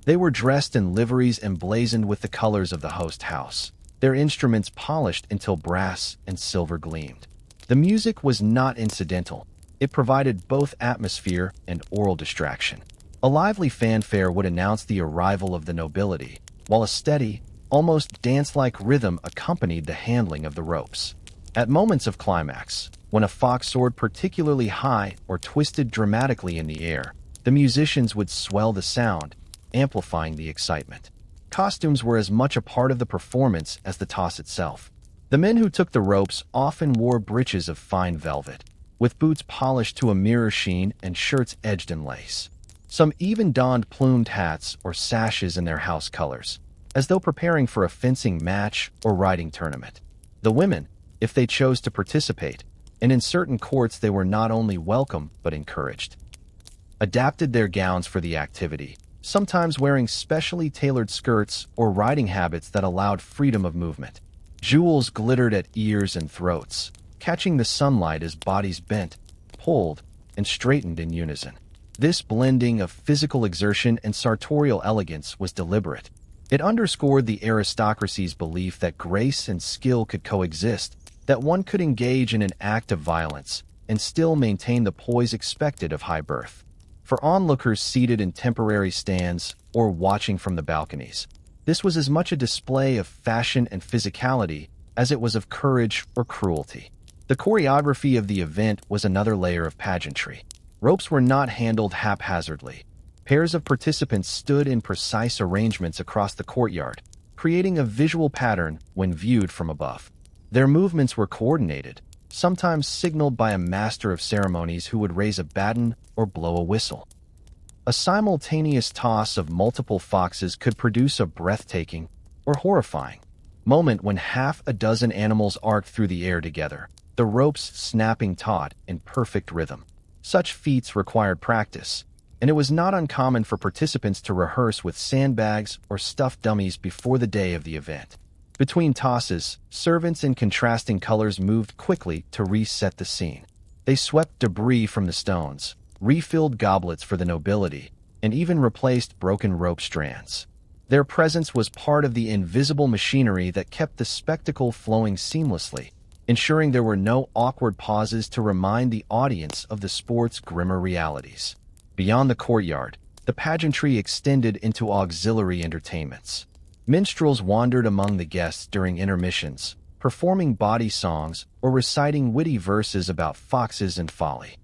They were dressed in liveries emblazoned with the colors of the host house, their instruments polished until brass and silver gleamed. The music was not incidental. It provided both atmosphere and oral distraction. A lively fanfare would announce the arrival of the nobility, while a steady, almost dance-like rhythm accompanied the handling of the ropes. At moments of climax, when a fox soared particularly high or twisted dramatically in the air, the musicians would swell the sound, amplifying the excitement. Costumes were as much a part of the performance as the toss itself. The men who took the ropes often wore breeches of fine velvet, with boots polished to a mirror sheen and shirts edged in lace. Some even donned plumed hats or sashes in their house colors, as though preparing for a fencing match or riding tournament. The women, if they chose to participate, and in certain courts they were not only welcome but encouraged, adapted their gowns for the activity, sometimes wearing specially tailored skirts or riding habits that allowed freedom of movement. Jewels glittered at ears and throats, catching the sunlight as bodies bent, pulled, and straightened in unison. This blending of physical exertion and sartorial elegance was deliberate. It underscored the aristocracy's belief that grace and skill could coexist, that one could engage in an act of violence and still maintain the poise expected of high birth. For onlookers seated in temporary stands or watching from the balconies, this was as much a display of fashion and physicality as it was of courage or cruelty. The choreography of the event was another layer of pageantry. Ropes were not handled haphazardly. Pairs of participants stood in precise arrangements across the courtyard, creating a visual pattern when viewed from above. Their movements were coordinated, sometimes signaled by a master of ceremonies who would raise a baton or blow a whistle. A simultaneous toss of multiple foxes could produce a breathtaking or horrifying moment when half a dozen animals arced through the air together, the ropes snapping taut in perfect rhythm. Such feats required practice, and it was not uncommon for participants to rehearse with sandbags or stuffed dummies before the day of the event. Between tosses, servants in contrasting colors moved quickly to reset the scene. They swept debris from the stones, refilled goblets for the nobility, and even replaced broken rope strands. Their presence was part of the invisible machinery that kept the spectacle flowing seamlessly, ensuring there were no awkward pauses to remind the audience of the sport's grimmer realities. Beyond the courtyard, the pageantry extended into auxiliary entertainments. Minstrels wandered among the guests during intermissions, performing bawdy songs or reciting witty verses about foxes and folly.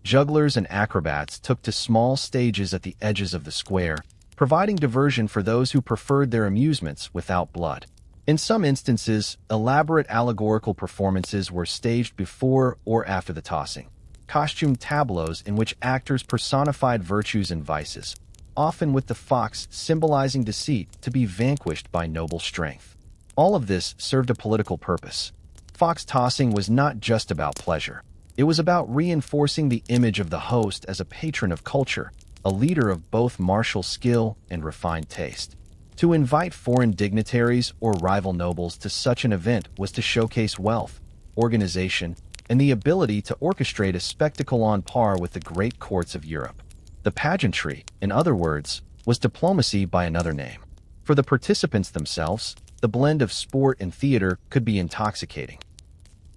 Jugglers and acrobats took to small stages at the edges of the square, providing diversion for those who preferred their amusements without blood. In some instances, elaborate allegorical performances were staged before or after the tossing. Costume tableaus in which actors personified virtues and vices, often with the fox symbolizing deceit to be vanquished by noble strength. All of this served a political purpose. Fox tossing was not just about pleasure. It was about reinforcing the image of the host as a patron of culture, a leader of both martial skill and refined taste. To invite foreign dignitaries or rival nobles to such an event was to showcase wealth, organization, and the ability to orchestrate a spectacle on par with the great courts of Europe. The pageantry, in other words, was diplomacy by another name. For the participants themselves, the blend of sport and theater could be intoxicating.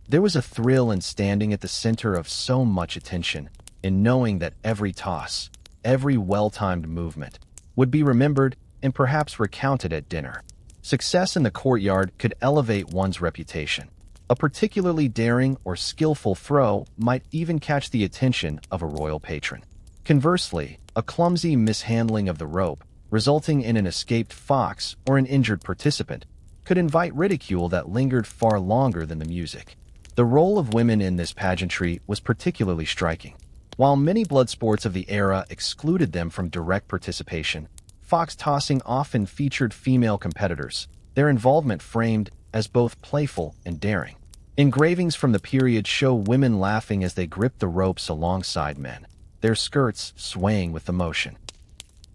There was a thrill in standing at the center of so much attention, in knowing that every toss, every well-timed movement, would be remembered and perhaps recounted at dinner. Success in the courtyard could elevate one's reputation. A particularly daring or skillful throw might even catch the attention of a royal patron. Conversely, a clumsy mishandling of the rope, resulting in an escaped fox or an injured participant, could invite ridicule that lingered far longer than the music. The role of women in this pageantry was particularly striking. While many blood sports of the era excluded them from direct participation, fox tossing often featured female competitors, their involvement framed as both playful and daring. Engravings from the period show women laughing as they gripped the ropes alongside men, their skirts swaying with the motion.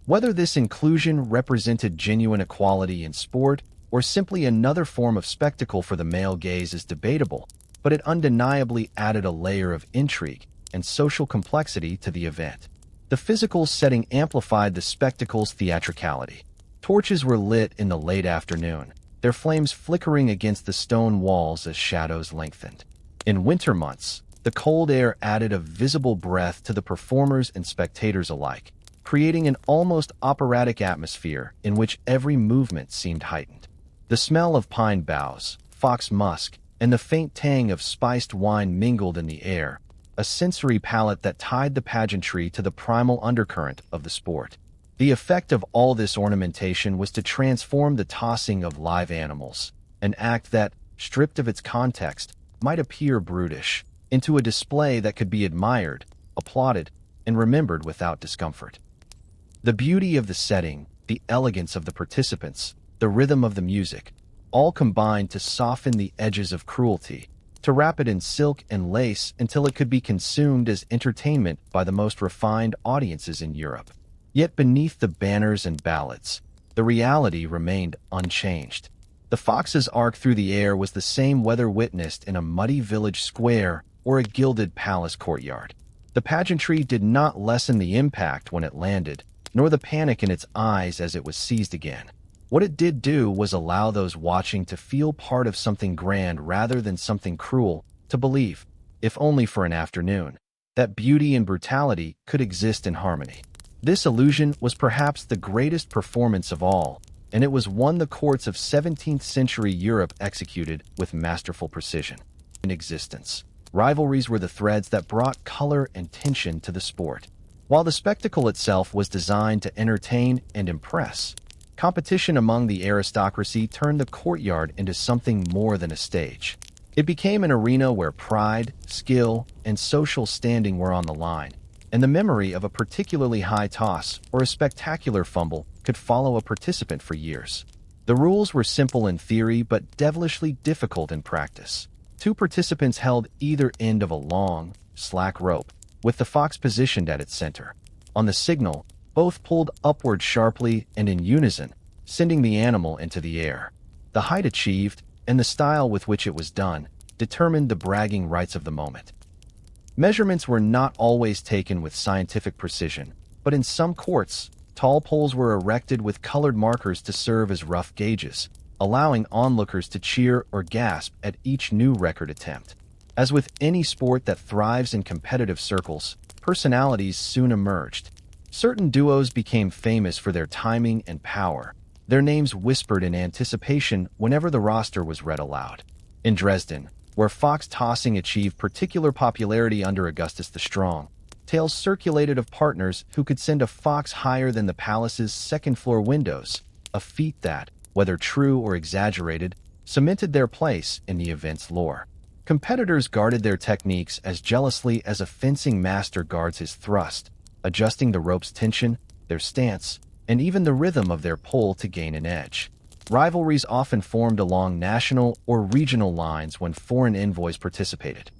Whether this inclusion represented genuine equality in sport or simply another form of spectacle for the male gaze is debatable, but it undeniably added a layer of intrigue and social complexity to the event. The physical setting amplified the spectacle's theatricality. Torches were lit in the late afternoon, their flames flickering against the stone walls as shadows lengthened. In winter months, the cold air added a visible breath to the performers and spectators alike, creating an almost operatic atmosphere in which every movement seemed heightened. The smell of pine boughs, fox musk, and the faint tang of spiced wine mingled in the air, a sensory palette that tied the pageantry to the primal undercurrent of the sport. The effect of all this ornamentation was to transform the tossing of live animals, an act that, stripped of its context, might appear brutish, into a display that could be admired, applauded, and remembered without discomfort. The beauty of the setting, the elegance of the participants, the rhythm of the music, all combined to soften the edges of cruelty, to wrap it in silk and lace until it could be consumed as entertainment by the most refined audiences in Europe. Yet beneath the banners and ballads, the reality remained unchanged. The fox's arc through the air was the same whether witnessed in a muddy village square or a gilded palace courtyard. The pageantry did not lessen the impact when it landed, nor the panic in its eyes as it was seized again. What it did do was allow those watching to feel part of something grand rather than something cruel, to believe, if only for an afternoon, that beauty and brutality could exist in harmony. This illusion was perhaps the greatest performance of all, and it was one the courts of 17th-century Europe executed with masterful precision. In existence, rivalries were the threads that brought color and tension to the sport. While the spectacle itself was designed to entertain and impress, competition among the aristocracy turned the courtyard into something more than a stage. It became an arena where pride, skill, and social standing were on the line, and the memory of a particularly high toss or a spectacular fumble could follow a participant for years. The rules were simple in theory but devilishly difficult in practice. Two participants held either end of a long, slack rope, with the fox positioned at its center. On the signal, both pulled upward sharply and in unison, sending the animal into the air. The height achieved, and the style with which it was done, determined the bragging rights of the moment. Measurements were not always taken with scientific precision, but in some courts, tall poles were erected with colored markers to serve as rough gauges, allowing onlookers to cheer or gasp at each new record attempt. As with any sport that thrives in competitive circles, personalities soon emerged. Certain duos became famous for their timing and power, their names whispered in anticipation whenever the roster was read aloud. In Dresden, where fox tossing achieved particular popularity under Augustus the Strong, tales circulated of partners who could send a fox higher than the palace's second-floor windows, a feat that, whether true or exaggerated, cemented their place in the event's lore. Competitors guarded their techniques as jealously as a fencing master guards his thrust, adjusting the rope's tension, their stance, and even the rhythm of their pull to gain an edge. Rivalries often formed along national or regional lines when foreign envoys participated.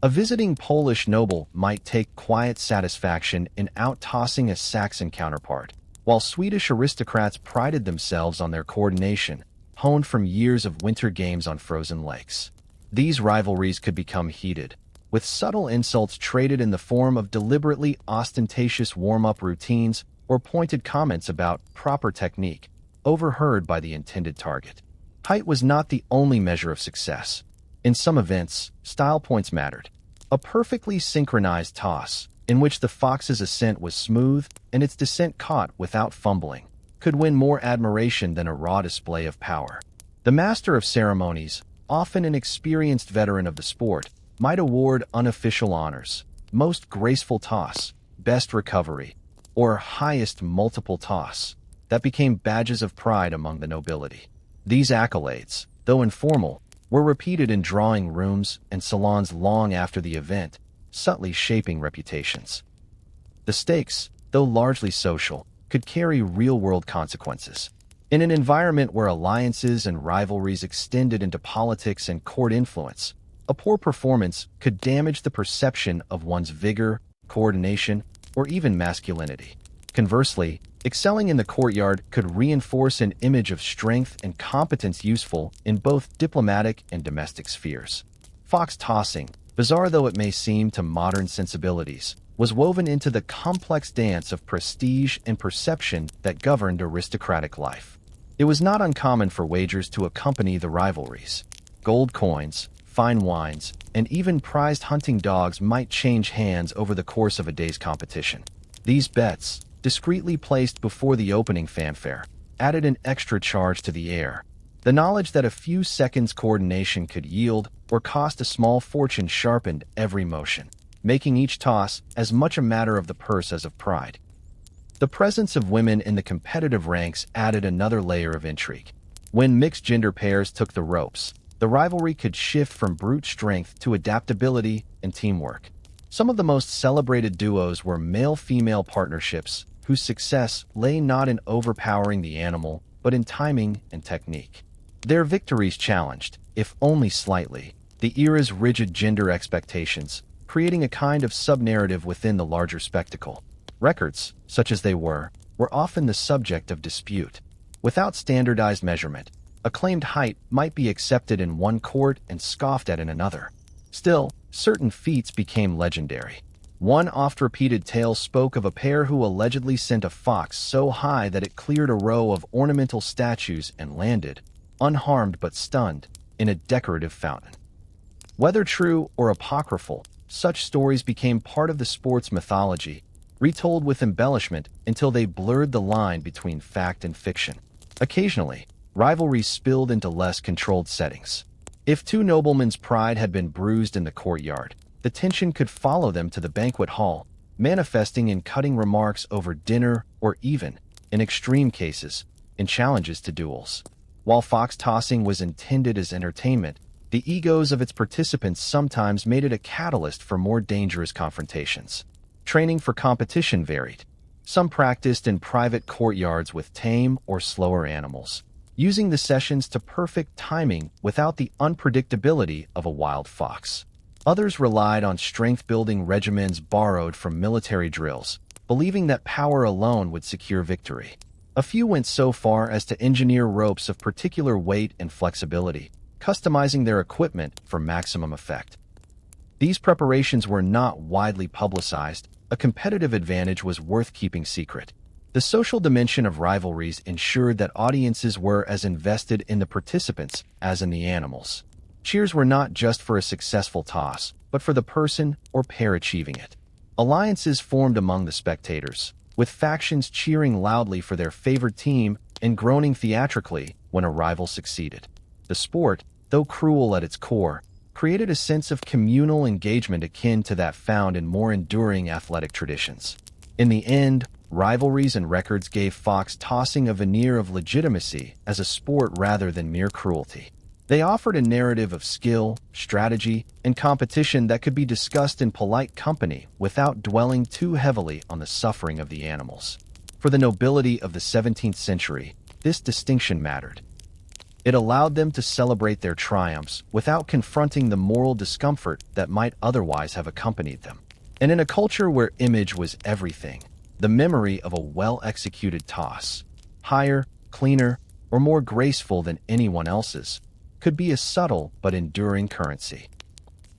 A visiting Polish noble might take quiet satisfaction in out-tossing a Saxon counterpart, while Swedish aristocrats prided themselves on their coordination, honed from years of winter games on frozen lakes. These rivalries could become heated, with subtle insults traded in the form of deliberately ostentatious warm-up routines or pointed comments about proper technique, overheard by the intended target. Height was not the only measure of success. In some events, style points mattered. A perfectly synchronized toss, in which the fox's ascent was smooth and its descent caught without fumbling, could win more admiration than a raw display of power. The master of ceremonies, often an experienced veteran of the sport, might award unofficial honors, most graceful toss, best recovery, or highest multiple toss, that became badges of pride among the nobility. These accolades, though informal, were repeated in drawing rooms and salons long after the event, subtly shaping reputations. The stakes, though largely social, could carry real-world consequences. In an environment where alliances and rivalries extended into politics and court influence, a poor performance could damage the perception of one's vigor, coordination, or even masculinity. Conversely, excelling in the courtyard could reinforce an image of strength and competence useful in both diplomatic and domestic spheres. Fox tossing, bizarre though it may seem to modern sensibilities, was woven into the complex dance of prestige and perception that governed aristocratic life. It was not uncommon for wagers to accompany the rivalries. Gold coins, fine wines, and even prized hunting dogs might change hands over the course of a day's competition. These bets, discreetly placed before the opening fanfare, added an extra charge to the air. The knowledge that a few seconds' coordination could yield or cost a small fortune sharpened every motion, making each toss as much a matter of the purse as of pride. The presence of women in the competitive ranks added another layer of intrigue. When mixed-gender pairs took the ropes, the rivalry could shift from brute strength to adaptability and teamwork. Some of the most celebrated duos were male-female partnerships, whose success lay not in overpowering the animal, but in timing and technique. Their victories challenged, if only slightly, the era's rigid gender expectations, creating a kind of sub-narrative within the larger spectacle. Records, such as they were often the subject of dispute. Without standardized measurement, a claimed height might be accepted in one court and scoffed at in another. Still, certain feats became legendary. One oft-repeated tale spoke of a pair who allegedly sent a fox so high that it cleared a row of ornamental statues and landed, unharmed but stunned, in a decorative fountain. Whether true or apocryphal, such stories became part of the sport's mythology, retold with embellishment until they blurred the line between fact and fiction. Occasionally, rivalries spilled into less controlled settings. If two noblemen's pride had been bruised in the courtyard, the tension could follow them to the banquet hall, manifesting in cutting remarks over dinner or even, in extreme cases, in challenges to duels. While fox tossing was intended as entertainment, the egos of its participants sometimes made it a catalyst for more dangerous confrontations. Training for competition varied. Some practiced in private courtyards with tame or slower animals, using the sessions to perfect timing without the unpredictability of a wild fox. Others relied on strength-building regimens borrowed from military drills, believing that power alone would secure victory. A few went so far as to engineer ropes of particular weight and flexibility, customizing their equipment for maximum effect. These preparations were not widely publicized. A competitive advantage was worth keeping secret. The social dimension of rivalries ensured that audiences were as invested in the participants as in the animals. Cheers were not just for a successful toss, but for the person or pair achieving it. Alliances formed among the spectators, with factions cheering loudly for their favored team and groaning theatrically when a rival succeeded. The sport, though cruel at its core, created a sense of communal engagement akin to that found in more enduring athletic traditions. In the end, rivalries and records gave fox tossing a veneer of legitimacy as a sport rather than mere cruelty. They offered a narrative of skill, strategy, and competition that could be discussed in polite company without dwelling too heavily on the suffering of the animals. For the nobility of the 17th century, this distinction mattered. It allowed them to celebrate their triumphs without confronting the moral discomfort that might otherwise have accompanied them. And in a culture where image was everything, the memory of a well-executed toss, higher, cleaner, or more graceful than anyone else's, could be a subtle but enduring currency.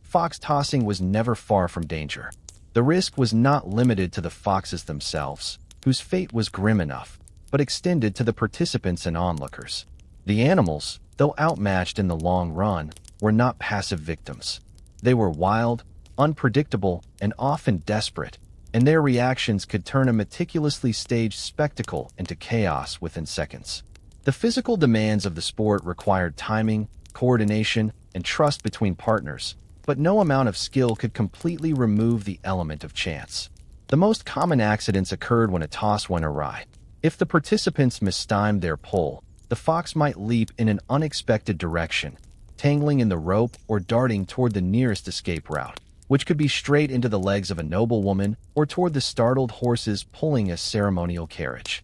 Fox tossing was never far from danger. The risk was not limited to the foxes themselves, whose fate was grim enough, but extended to the participants and onlookers. The animals, though outmatched in the long run, were not passive victims. They were wild, unpredictable, and often desperate, and their reactions could turn a meticulously staged spectacle into chaos within seconds. The physical demands of the sport required timing, coordination, and trust between partners, but no amount of skill could completely remove the element of chance. The most common accidents occurred when a toss went awry. If the participants mistimed their pull, the fox might leap in an unexpected direction, tangling in the rope or darting toward the nearest escape route, which could be straight into the legs of a noblewoman or toward the startled horses pulling a ceremonial carriage.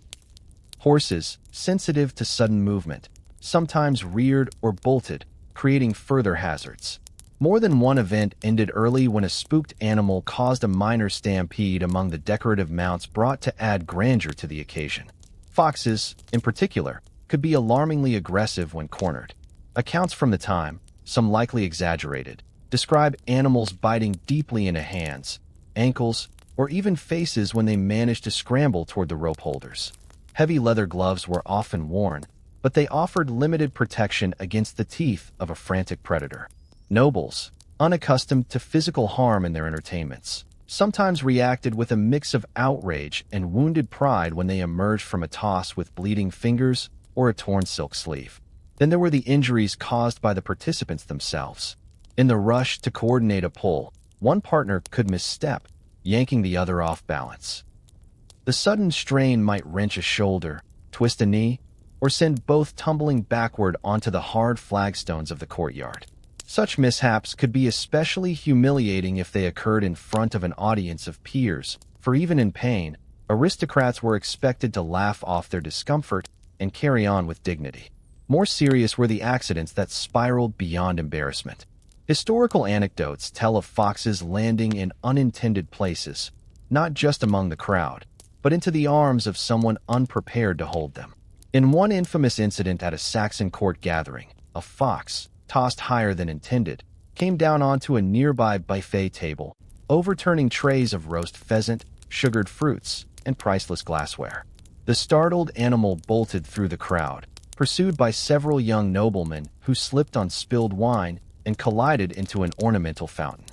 Horses, sensitive to sudden movement, sometimes reared or bolted, creating further hazards. More than one event ended early when a spooked animal caused a minor stampede among the decorative mounts brought to add grandeur to the occasion. Foxes, in particular, could be alarmingly aggressive when cornered. Accounts from the time, some likely exaggerated, describe animals biting deeply into hands, ankles, or even faces when they managed to scramble toward the rope holders. Heavy leather gloves were often worn, but they offered limited protection against the teeth of a frantic predator. Nobles, unaccustomed to physical harm in their entertainments, sometimes reacted with a mix of outrage and wounded pride when they emerged from a toss with bleeding fingers or a torn silk sleeve. Then there were the injuries caused by the participants themselves. In the rush to coordinate a pull, one partner could misstep, yanking the other off balance. The sudden strain might wrench a shoulder, twist a knee, or send both tumbling backward onto the hard flagstones of the courtyard. Such mishaps could be especially humiliating if they occurred in front of an audience of peers, for even in pain, Aristocrats were expected to laugh off their discomfort and carry on with dignity. More serious were the accidents that spiraled beyond embarrassment. Historical anecdotes tell of foxes landing in unintended places, not just among the crowd, but into the arms of someone unprepared to hold them. In one infamous incident at a Saxon court gathering, a fox, tossed higher than intended, came down onto a nearby buffet table, overturning trays of roast pheasant, sugared fruits, and priceless glassware. The startled animal bolted through the crowd, pursued by several young noblemen who slipped on spilled wine and collided into an ornamental fountain.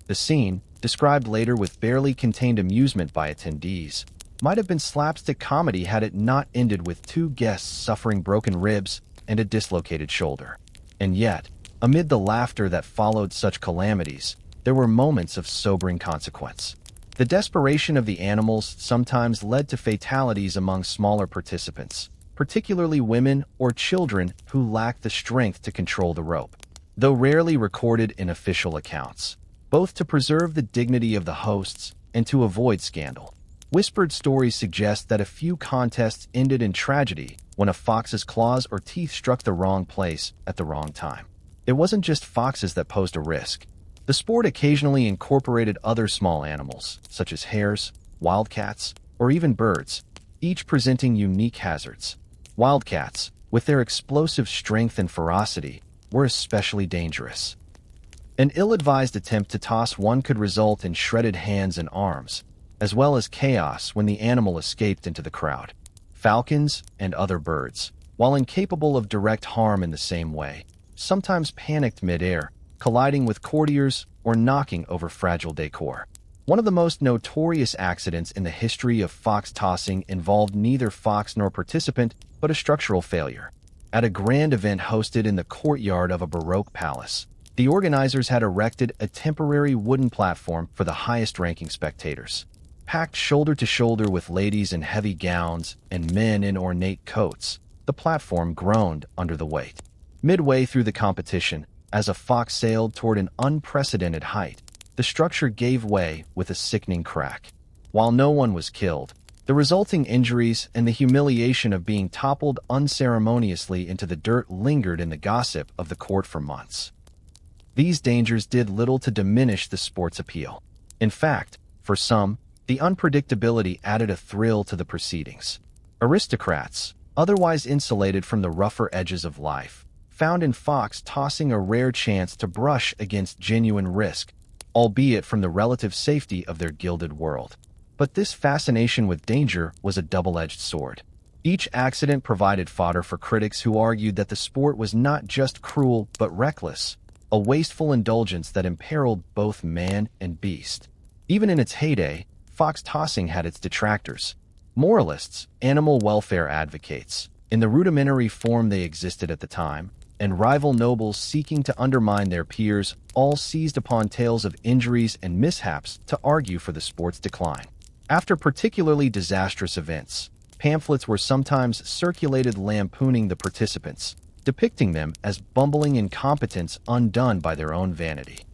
The scene, described later with barely contained amusement by attendees, might have been slapstick comedy had it not ended with two guests suffering broken ribs and a dislocated shoulder. And yet, amid the laughter that followed such calamities, there were moments of sobering consequence. The desperation of the animals sometimes led to fatalities among smaller participants, particularly women or children who lacked the strength to control the rope. Though rarely recorded in official accounts, both to preserve the dignity of the hosts and to avoid scandal. Whispered stories suggest that a few contests ended in tragedy when a fox's claws or teeth struck the wrong place at the wrong time. It wasn't just foxes that posed a risk. The sport occasionally incorporated other small animals, such as hares, wildcats, or even birds, each presenting unique hazards. Wildcats, with their explosive strength and ferocity, were especially dangerous. An ill-advised attempt to toss one could result in shredded hands and arms, as well as chaos when the animal escaped into the crowd. Falcons and other birds, while incapable of direct harm in the same way, sometimes panicked mid-air, colliding with courtiers or knocking over fragile decor. One of the most notorious accidents in the history of fox tossing involved neither fox nor participant, but a structural failure. At a grand event hosted in the courtyard of a Baroque palace, the organizers had erected a temporary wooden platform for the highest-ranking spectators. Packed shoulder to shoulder with ladies in heavy gowns and men in ornate coats, the platform groaned under the weight. Midway through the competition, as a fox sailed toward an unprecedented height, the structure gave way with a sickening crack. While no one was killed, the resulting injuries and the humiliation of being toppled unceremoniously into the dirt lingered in the gossip of the court for months. These dangers did little to diminish the sport's appeal. In fact, for some, the unpredictability added a thrill to the proceedings. Aristocrats, otherwise insulated from the rougher edges of life, found in fox tossing a rare chance to brush against genuine risk, albeit from the relative safety of their gilded world. But this fascination with danger was a double-edged sword. Each accident provided fodder for critics who argued that the sport was not just cruel but reckless, a wasteful indulgence that imperiled both man and beast. Even in its heyday, fox tossing had its detractors. Moralists, animal welfare advocates, in the rudimentary form they existed at the time, and rival nobles seeking to undermine their peers all seized upon tales of injuries and mishaps to argue for the sport's decline. After particularly disastrous events, pamphlets were sometimes circulated lampooning the participants, depicting them as bumbling incompetents undone by their own vanity.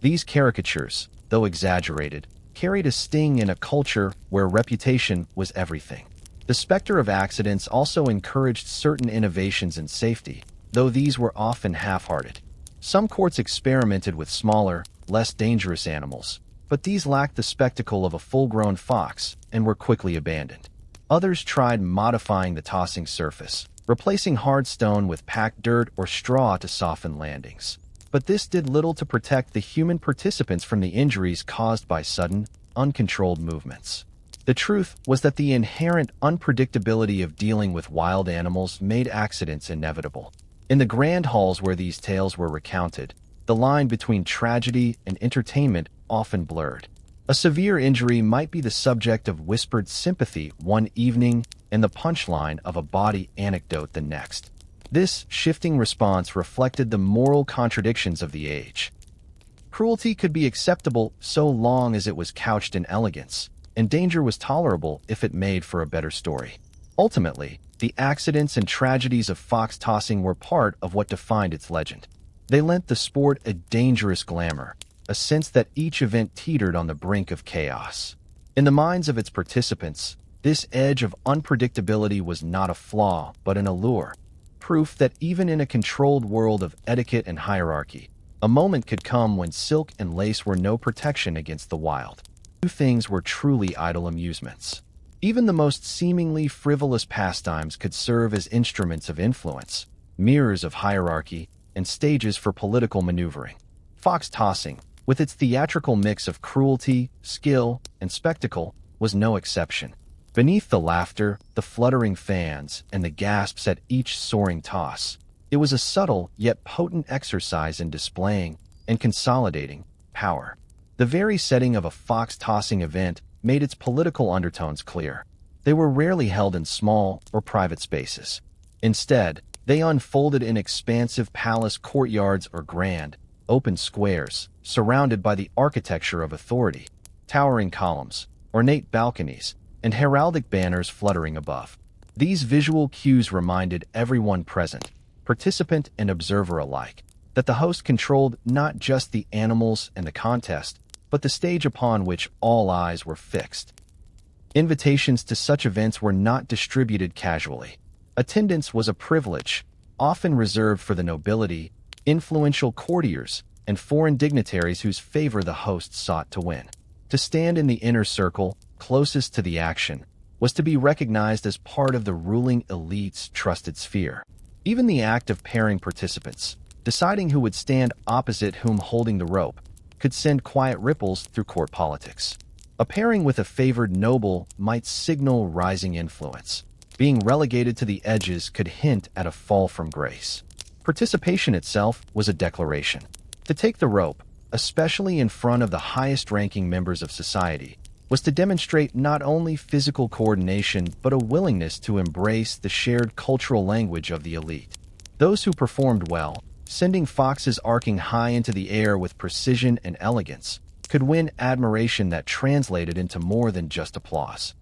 These caricatures, though exaggerated, carried a sting in a culture where reputation was everything. The specter of accidents also encouraged certain innovations in safety, though these were often half-hearted. Some courts experimented with smaller, less dangerous animals, but these lacked the spectacle of a full-grown fox and were quickly abandoned. Others tried modifying the tossing surface, replacing hard stone with packed dirt or straw to soften landings. But this did little to protect the human participants from the injuries caused by sudden, uncontrolled movements. The truth was that the inherent unpredictability of dealing with wild animals made accidents inevitable. In the grand halls where these tales were recounted, the line between tragedy and entertainment often blurred. A severe injury might be the subject of whispered sympathy one evening and the punchline of a bawdy anecdote the next. This shifting response reflected the moral contradictions of the age. Cruelty could be acceptable so long as it was couched in elegance, and danger was tolerable if it made for a better story. Ultimately, the accidents and tragedies of fox tossing were part of what defined its legend. They lent the sport a dangerous glamour, a sense that each event teetered on the brink of chaos. In the minds of its participants, this edge of unpredictability was not a flaw, but an allure. Proof that even in a controlled world of etiquette and hierarchy, a moment could come when silk and lace were no protection against the wild. Two things were truly idle amusements. Even the most seemingly frivolous pastimes could serve as instruments of influence, mirrors of hierarchy, and stages for political maneuvering. Fox tossing, with its theatrical mix of cruelty, skill, and spectacle, was no exception. Beneath the laughter, the fluttering fans, and the gasps at each soaring toss, it was a subtle yet potent exercise in displaying and consolidating power. The very setting of a fox tossing event made its political undertones clear. They were rarely held in small or private spaces. Instead, they unfolded in expansive palace courtyards or grand, open squares, surrounded by the architecture of authority, towering columns, ornate balconies, and heraldic banners fluttering above. These visual cues reminded everyone present, participant and observer alike, that the host controlled not just the animals and the contest, but the stage upon which all eyes were fixed. Invitations to such events were not distributed casually. Attendance was a privilege, often reserved for the nobility, influential courtiers, and foreign dignitaries whose favor the host sought to win. To stand in the inner circle, closest to the action, was to be recognized as part of the ruling elite's trusted sphere. Even the act of pairing participants, deciding who would stand opposite whom holding the rope, could send quiet ripples through court politics. A pairing with a favored noble might signal rising influence. Being relegated to the edges could hint at a fall from grace. Participation itself was a declaration. To take the rope, especially in front of the highest-ranking members of society, was to demonstrate not only physical coordination but a willingness to embrace the shared cultural language of the elite. Those who performed well, sending foxes arcing high into the air with precision and elegance, could win admiration that translated into more than just applause.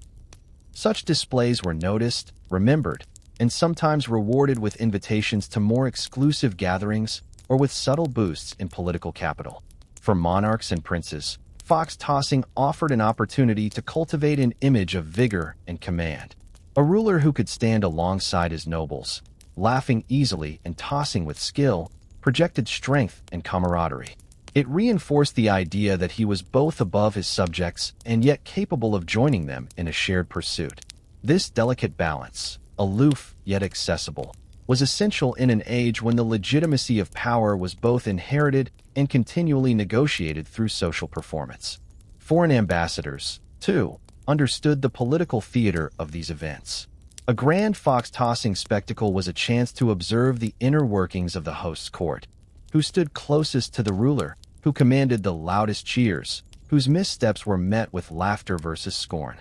Such displays were noticed, remembered, and sometimes rewarded with invitations to more exclusive gatherings or with subtle boosts in political capital. For monarchs and princes, fox tossing offered an opportunity to cultivate an image of vigor and command. A ruler who could stand alongside his nobles, laughing easily and tossing with skill, projected strength and camaraderie. It reinforced the idea that he was both above his subjects and yet capable of joining them in a shared pursuit. This delicate balance, aloof yet accessible, was essential in an age when the legitimacy of power was both inherited and continually negotiated through social performance. Foreign ambassadors, too, understood the political theater of these events. A grand fox-tossing spectacle was a chance to observe the inner workings of the host's court, who stood closest to the ruler, who commanded the loudest cheers, whose missteps were met with laughter versus scorn.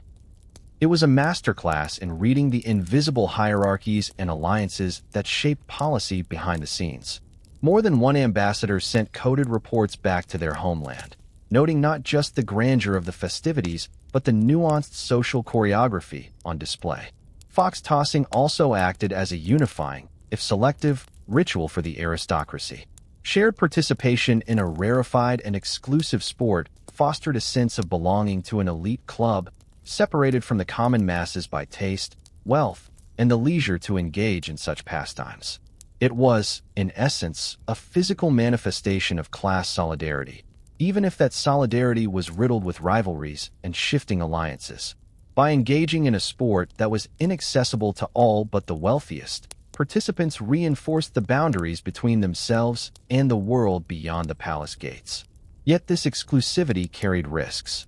It was a masterclass in reading the invisible hierarchies and alliances that shaped policy behind the scenes. More than one ambassador sent coded reports back to their homeland, noting not just the grandeur of the festivities, but the nuanced social choreography on display. Fox tossing also acted as a unifying, if selective, ritual for the aristocracy. Shared participation in a rarefied and exclusive sport fostered a sense of belonging to an elite club, separated from the common masses by taste, wealth, and the leisure to engage in such pastimes. It was, in essence, a physical manifestation of class solidarity, even if that solidarity was riddled with rivalries and shifting alliances. By engaging in a sport that was inaccessible to all but the wealthiest, participants reinforced the boundaries between themselves and the world beyond the palace gates. Yet this exclusivity carried risks.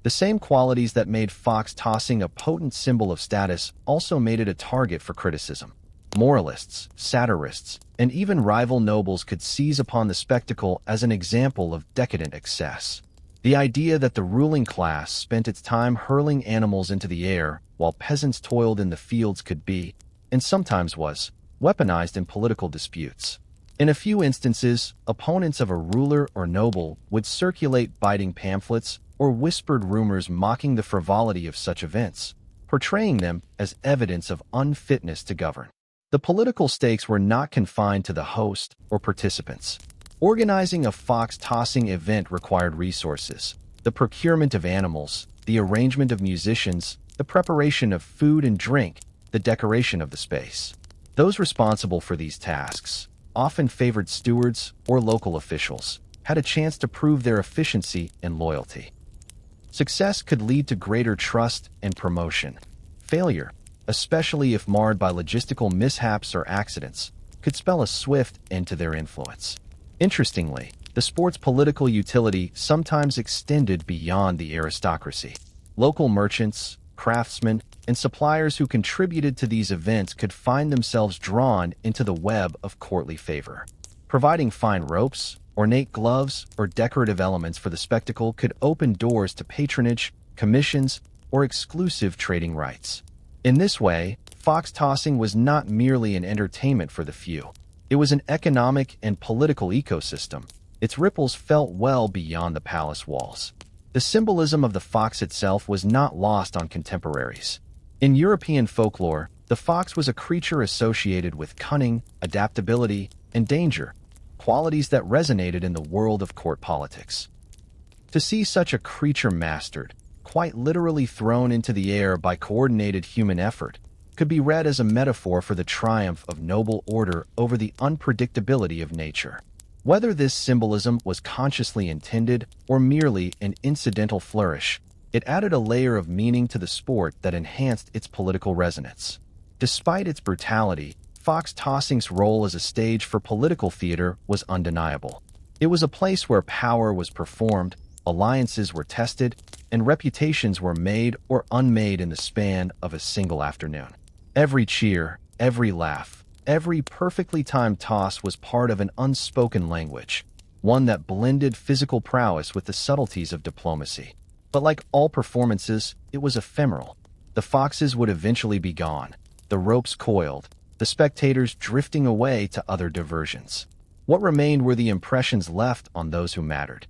The same qualities that made fox tossing a potent symbol of status also made it a target for criticism. Moralists, satirists, and even rival nobles could seize upon the spectacle as an example of decadent excess. The idea that the ruling class spent its time hurling animals into the air while peasants toiled in the fields could be, and sometimes was, weaponized in political disputes. In a few instances, opponents of a ruler or noble would circulate biting pamphlets or whispered rumors mocking the frivolity of such events, portraying them as evidence of unfitness to govern. The political stakes were not confined to the host or participants. Organizing a fox-tossing event required resources, the procurement of animals, the arrangement of musicians, the preparation of food and drink, the decoration of the space. Those responsible for these tasks, often favored stewards or local officials, had a chance to prove their efficiency and loyalty. Success could lead to greater trust and promotion. Failure, especially if marred by logistical mishaps or accidents, could spell a swift end to their influence. Interestingly, the sport's political utility sometimes extended beyond the aristocracy. Local merchants, craftsmen, and suppliers who contributed to these events could find themselves drawn into the web of courtly favor. Providing fine ropes, ornate gloves, or decorative elements for the spectacle could open doors to patronage, commissions, or exclusive trading rights. In this way, fox tossing was not merely an entertainment for the few. It was an economic and political ecosystem. Its ripples felt well beyond the palace walls. The symbolism of the fox itself was not lost on contemporaries. In European folklore, the fox was a creature associated with cunning, adaptability, and danger, qualities that resonated in the world of court politics. To see such a creature mastered, quite literally thrown into the air by coordinated human effort, could be read as a metaphor for the triumph of noble order over the unpredictability of nature. Whether this symbolism was consciously intended or merely an incidental flourish, it added a layer of meaning to the sport that enhanced its political resonance. Despite its brutality, fox tossing's role as a stage for political theater was undeniable. It was a place where power was performed, alliances were tested, and reputations were made or unmade in the span of a single afternoon. Every cheer, every laugh, every perfectly timed toss was part of an unspoken language, one that blended physical prowess with the subtleties of diplomacy. But like all performances, it was ephemeral. The foxes would eventually be gone, the ropes coiled, the spectators drifting away to other diversions. What remained were the impressions left on those who mattered.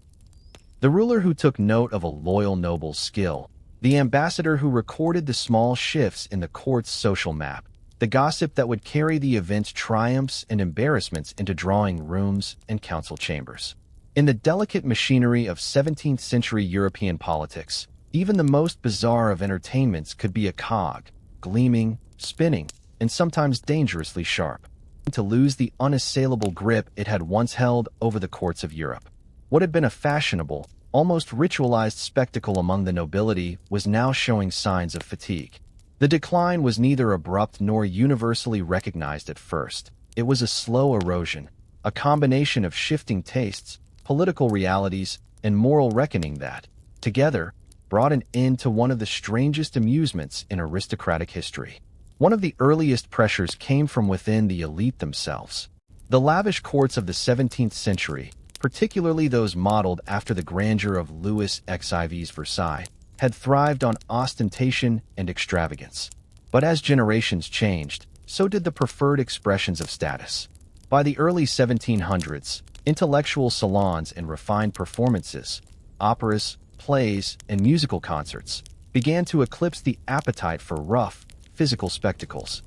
The ruler who took note of a loyal noble's skill, the ambassador who recorded the small shifts in the court's social map, the gossip that would carry the event's triumphs and embarrassments into drawing rooms and council chambers. In the delicate machinery of 17th-century European politics, even the most bizarre of entertainments could be a cog, gleaming, spinning, and sometimes dangerously sharp, to lose the unassailable grip it had once held over the courts of Europe. What had been a fashionable, almost ritualized spectacle among the nobility was now showing signs of fatigue. The decline was neither abrupt nor universally recognized at first. It was a slow erosion, a combination of shifting tastes, political realities, and moral reckoning that, together, brought an end to one of the strangest amusements in aristocratic history. One of the earliest pressures came from within the elite themselves. The lavish courts of the 17th century, particularly those modeled after the grandeur of Louis XIV's Versailles, had thrived on ostentation and extravagance. But as generations changed, so did the preferred expressions of status. By the early 1700s, intellectual salons and refined performances, operas, plays, and musical concerts began to eclipse the appetite for rough, physical spectacles.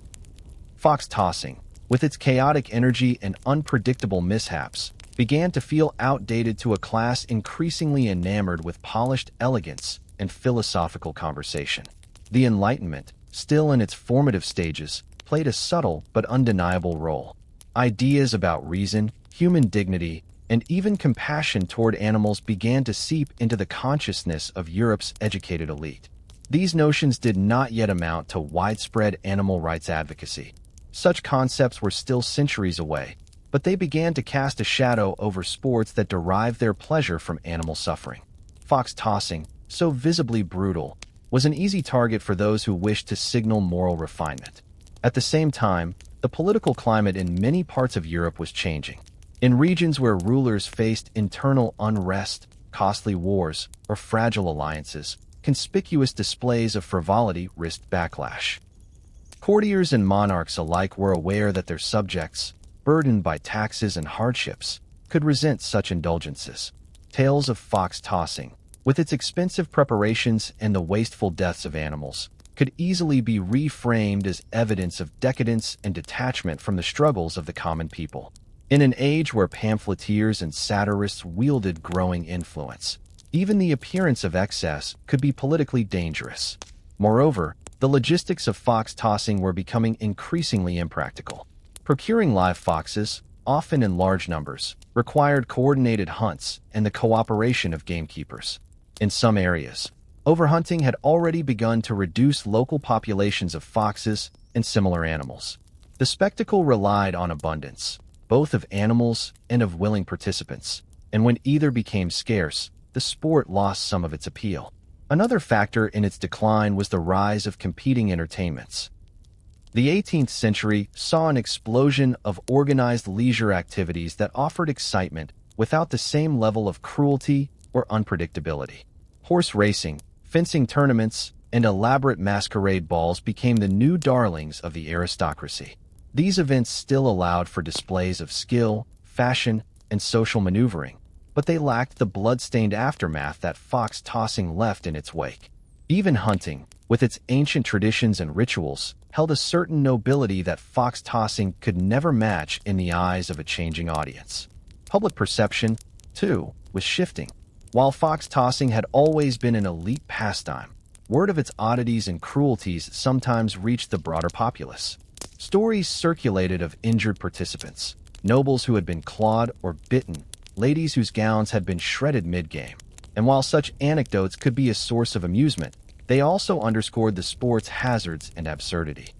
Fox tossing, with its chaotic energy and unpredictable mishaps, began to feel outdated to a class increasingly enamored with polished elegance and philosophical conversation. The Enlightenment, still in its formative stages, played a subtle but undeniable role. Ideas about reason, human dignity, and even compassion toward animals began to seep into the consciousness of Europe's educated elite. These notions did not yet amount to widespread animal rights advocacy. Such concepts were still centuries away, but they began to cast a shadow over sports that derived their pleasure from animal suffering. Fox tossing, so visibly brutal, was an easy target for those who wished to signal moral refinement. At the same time, the political climate in many parts of Europe was changing. In regions where rulers faced internal unrest, costly wars, or fragile alliances, conspicuous displays of frivolity risked backlash. Courtiers and monarchs alike were aware that their subjects, burdened by taxes and hardships, could resent such indulgences. Tales of fox tossing, with its expensive preparations and the wasteful deaths of animals, could easily be reframed as evidence of decadence and detachment from the struggles of the common people. In an age where pamphleteers and satirists wielded growing influence, Even the appearance of excess could be politically dangerous. Moreover, the logistics of fox tossing were becoming increasingly impractical. Procuring live foxes, often in large numbers, required coordinated hunts and the cooperation of gamekeepers. In some areas, overhunting had already begun to reduce local populations of foxes and similar animals. The spectacle relied on abundance, both of animals and of willing participants, and when either became scarce, the sport lost some of its appeal. Another factor in its decline was the rise of competing entertainments. The 18th century saw an explosion of organized leisure activities that offered excitement without the same level of cruelty or unpredictability. Horse racing, fencing tournaments, and elaborate masquerade balls became the new darlings of the aristocracy. These events still allowed for displays of skill, fashion, and social maneuvering, but they lacked the blood-stained aftermath that fox tossing left in its wake. Even hunting, with its ancient traditions and rituals, held a certain nobility that fox tossing could never match in the eyes of a changing audience. Public perception, too, was shifting. While fox tossing had always been an elite pastime, word of its oddities and cruelties sometimes reached the broader populace. Stories circulated of injured participants, nobles who had been clawed or bitten, ladies whose gowns had been shredded mid-game. And while such anecdotes could be a source of amusement, they also underscored the sport's hazards and absurdity.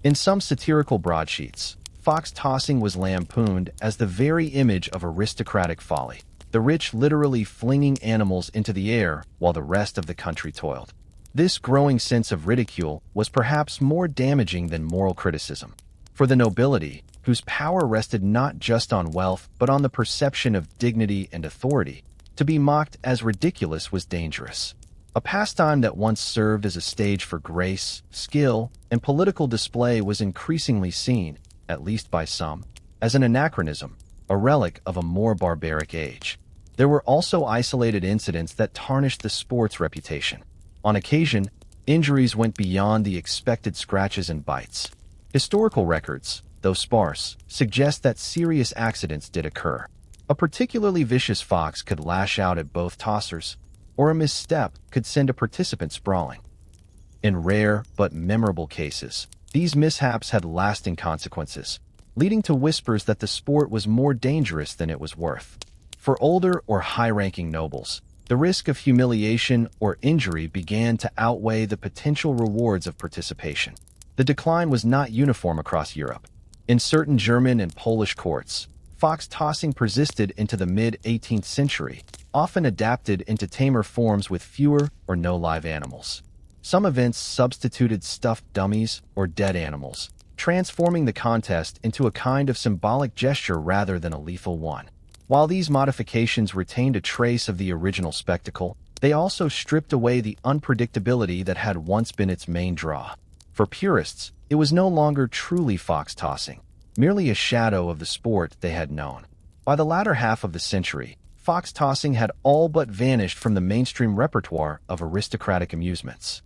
In some satirical broadsheets, fox tossing was lampooned as the very image of aristocratic folly, the rich literally flinging animals into the air while the rest of the country toiled. This growing sense of ridicule was perhaps more damaging than moral criticism. For the nobility, whose power rested not just on wealth but on the perception of dignity and authority, to be mocked as ridiculous was dangerous. A pastime that once served as a stage for grace, skill, and political display was increasingly seen, at least by some, as an anachronism, a relic of a more barbaric age. There were also isolated incidents that tarnished the sport's reputation. On occasion, injuries went beyond the expected scratches and bites. Historical records, though sparse, suggest that serious accidents did occur. A particularly vicious fox could lash out at both tossers, or a misstep could send a participant sprawling. In rare but memorable cases, these mishaps had lasting consequences, leading to whispers that the sport was more dangerous than it was worth. For older or high-ranking nobles, the risk of humiliation or injury began to outweigh the potential rewards of participation. The decline was not uniform across Europe. In certain German and Polish courts, fox tossing persisted into the mid-18th century, often adapted into tamer forms with fewer or no live animals. Some events substituted stuffed dummies or dead animals, transforming the contest into a kind of symbolic gesture rather than a lethal one. While these modifications retained a trace of the original spectacle, they also stripped away the unpredictability that had once been its main draw. For purists, it was no longer truly fox tossing, merely a shadow of the sport they had known. By the latter half of the century, fox tossing had all but vanished from the mainstream repertoire of aristocratic amusements.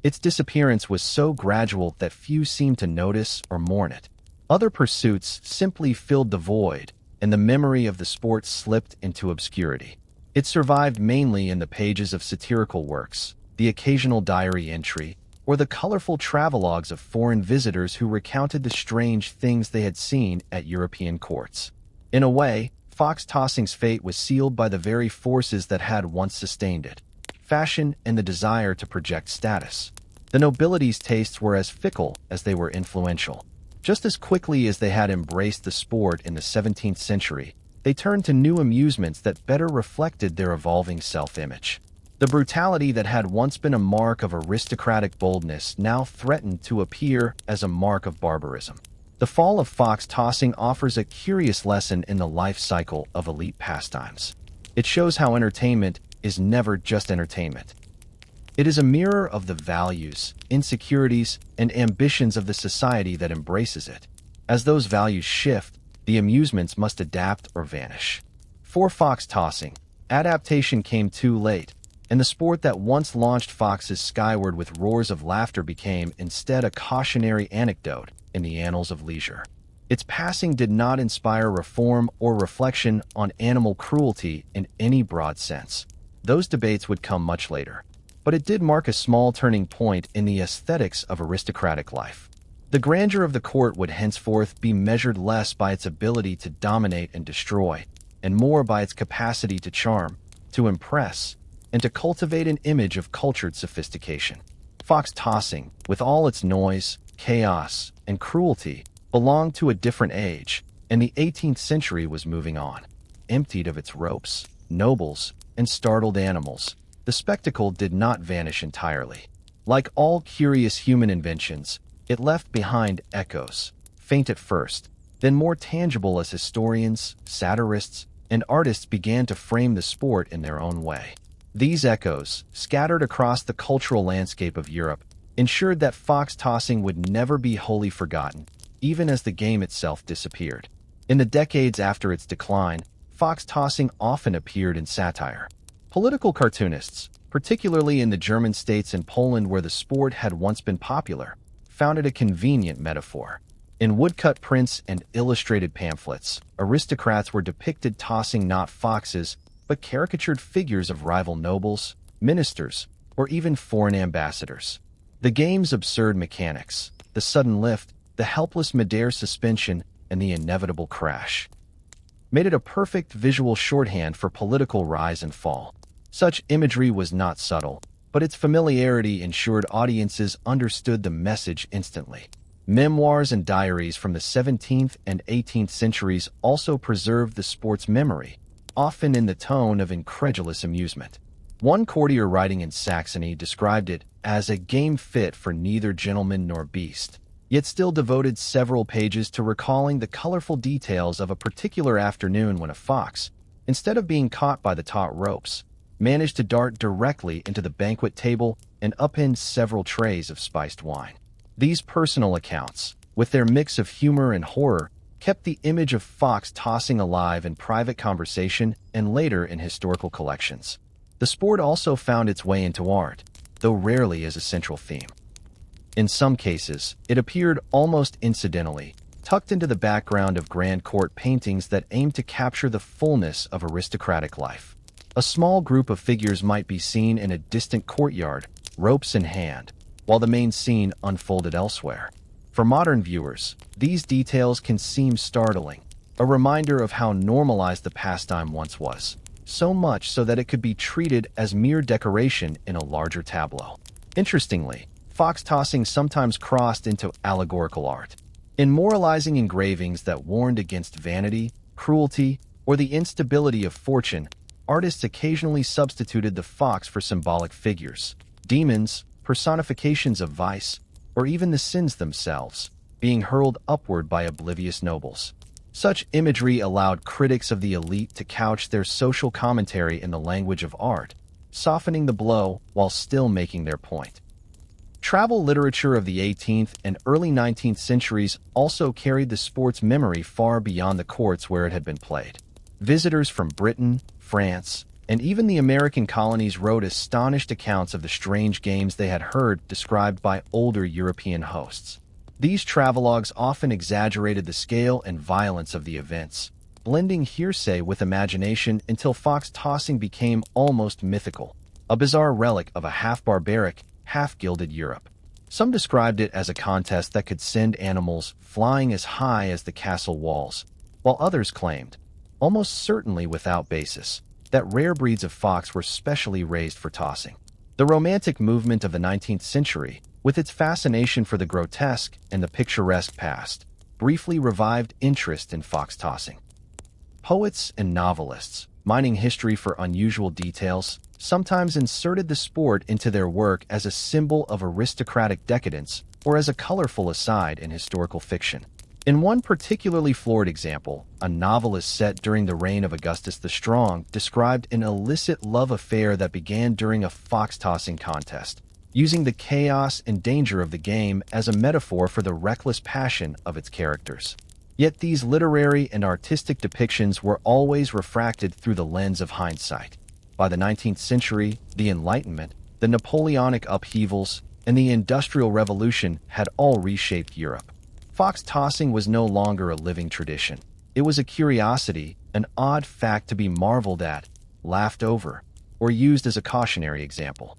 Its disappearance was so gradual that few seemed to notice or mourn it. Other pursuits simply filled the void, and the memory of the sport slipped into obscurity. It survived mainly in the pages of satirical works, the occasional diary entry, or the colorful travelogues of foreign visitors who recounted the strange things they had seen at European courts. In a way, fox tossing's fate was sealed by the very forces that had once sustained it: fashion and the desire to project status. The nobility's tastes were as fickle as they were influential. Just as quickly as they had embraced the sport in the 17th century, they turned to new amusements that better reflected their evolving self-image. The brutality that had once been a mark of aristocratic boldness now threatened to appear as a mark of barbarism. The fall of fox tossing offers a curious lesson in the life cycle of elite pastimes. It shows how entertainment is never just entertainment. It is a mirror of the values, insecurities, and ambitions of the society that embraces it. As those values shift, the amusements must adapt or vanish. For fox tossing, adaptation came too late, and the sport that once launched foxes skyward with roars of laughter became instead a cautionary anecdote in the annals of leisure. Its passing did not inspire reform or reflection on animal cruelty in any broad sense. those debates would come much later. But it did mark a small turning point in the aesthetics of aristocratic life. The grandeur of the court would henceforth be measured less by its ability to dominate and destroy, and more by its capacity to charm, to impress, and to cultivate an image of cultured sophistication. Fox tossing, with all its noise, chaos, and cruelty, belonged to a different age, and the 18th century was moving on. Emptied of its ropes, nobles, and startled animals, the spectacle did not vanish entirely. Like all curious human inventions, it left behind echoes, faint at first, then more tangible as historians, satirists, and artists began to frame the sport in their own way. These echoes, scattered across the cultural landscape of Europe, ensured that fox tossing would never be wholly forgotten, even as the game itself disappeared. In the decades after its decline, fox tossing often appeared in satire. Political cartoonists, particularly in the German states and Poland where the sport had once been popular, found it a convenient metaphor. In woodcut prints and illustrated pamphlets, aristocrats were depicted tossing not foxes, but caricatured figures of rival nobles, ministers, or even foreign ambassadors. The game's absurd mechanics, the sudden lift, the helpless midair suspension, and the inevitable crash, made it a perfect visual shorthand for political rise and fall. Such imagery was not subtle, but its familiarity ensured audiences understood the message instantly. Memoirs and diaries from the 17th and 18th centuries also preserved the sport's memory, often in the tone of incredulous amusement. One courtier writing in Saxony described it as a game fit for neither gentleman nor beast, yet still devoted several pages to recalling the colorful details of a particular afternoon when a fox, instead of being caught by the taut ropes, managed to dart directly into the banquet table and upend several trays of spiced wine. These personal accounts, with their mix of humor and horror, kept the image of fox tossing alive in private conversation and later in historical collections. The sport also found its way into art, though rarely as a central theme. In some cases, it appeared almost incidentally, tucked into the background of grand court paintings that aimed to capture the fullness of aristocratic life. A small group of figures might be seen in a distant courtyard, ropes in hand, while the main scene unfolded elsewhere. For modern viewers, these details can seem startling, a reminder of how normalized the pastime once was, so much so that it could be treated as mere decoration in a larger tableau. Interestingly, fox tossing sometimes crossed into allegorical art. In moralizing engravings that warned against vanity, cruelty, or the instability of fortune, artists occasionally substituted the fox for symbolic figures, demons, personifications of vice, or even the sins themselves, being hurled upward by oblivious nobles. Such imagery allowed critics of the elite to couch their social commentary in the language of art, softening the blow while still making their point. Travel literature of the 18th and early 19th centuries also carried the sport's memory far beyond the courts where it had been played. Visitors from Britain, France, and even the American colonies wrote astonished accounts of the strange games they had heard described by older European hosts. These travelogues often exaggerated the scale and violence of the events, blending hearsay with imagination until fox tossing became almost mythical, a bizarre relic of a half-barbaric, half-gilded Europe. Some described it as a contest that could send animals flying as high as the castle walls, while others claimed, almost certainly without basis, that rare breeds of fox were specially raised for tossing. The Romantic movement of the 19th century, with its fascination for the grotesque and the picturesque past, briefly revived interest in fox tossing. Poets and novelists, mining history for unusual details, sometimes inserted the sport into their work as a symbol of aristocratic decadence or as a colorful aside in historical fiction. In one particularly florid example, a novelist set during the reign of Augustus the Strong described an illicit love affair that began during a fox-tossing contest, using the chaos and danger of the game as a metaphor for the reckless passion of its characters. Yet these literary and artistic depictions were always refracted through the lens of hindsight. By the 19th century, the Enlightenment, the Napoleonic upheavals, and the Industrial Revolution had all reshaped Europe. Fox tossing was no longer a living tradition. It was a curiosity, an odd fact to be marveled at, laughed over, or used as a cautionary example.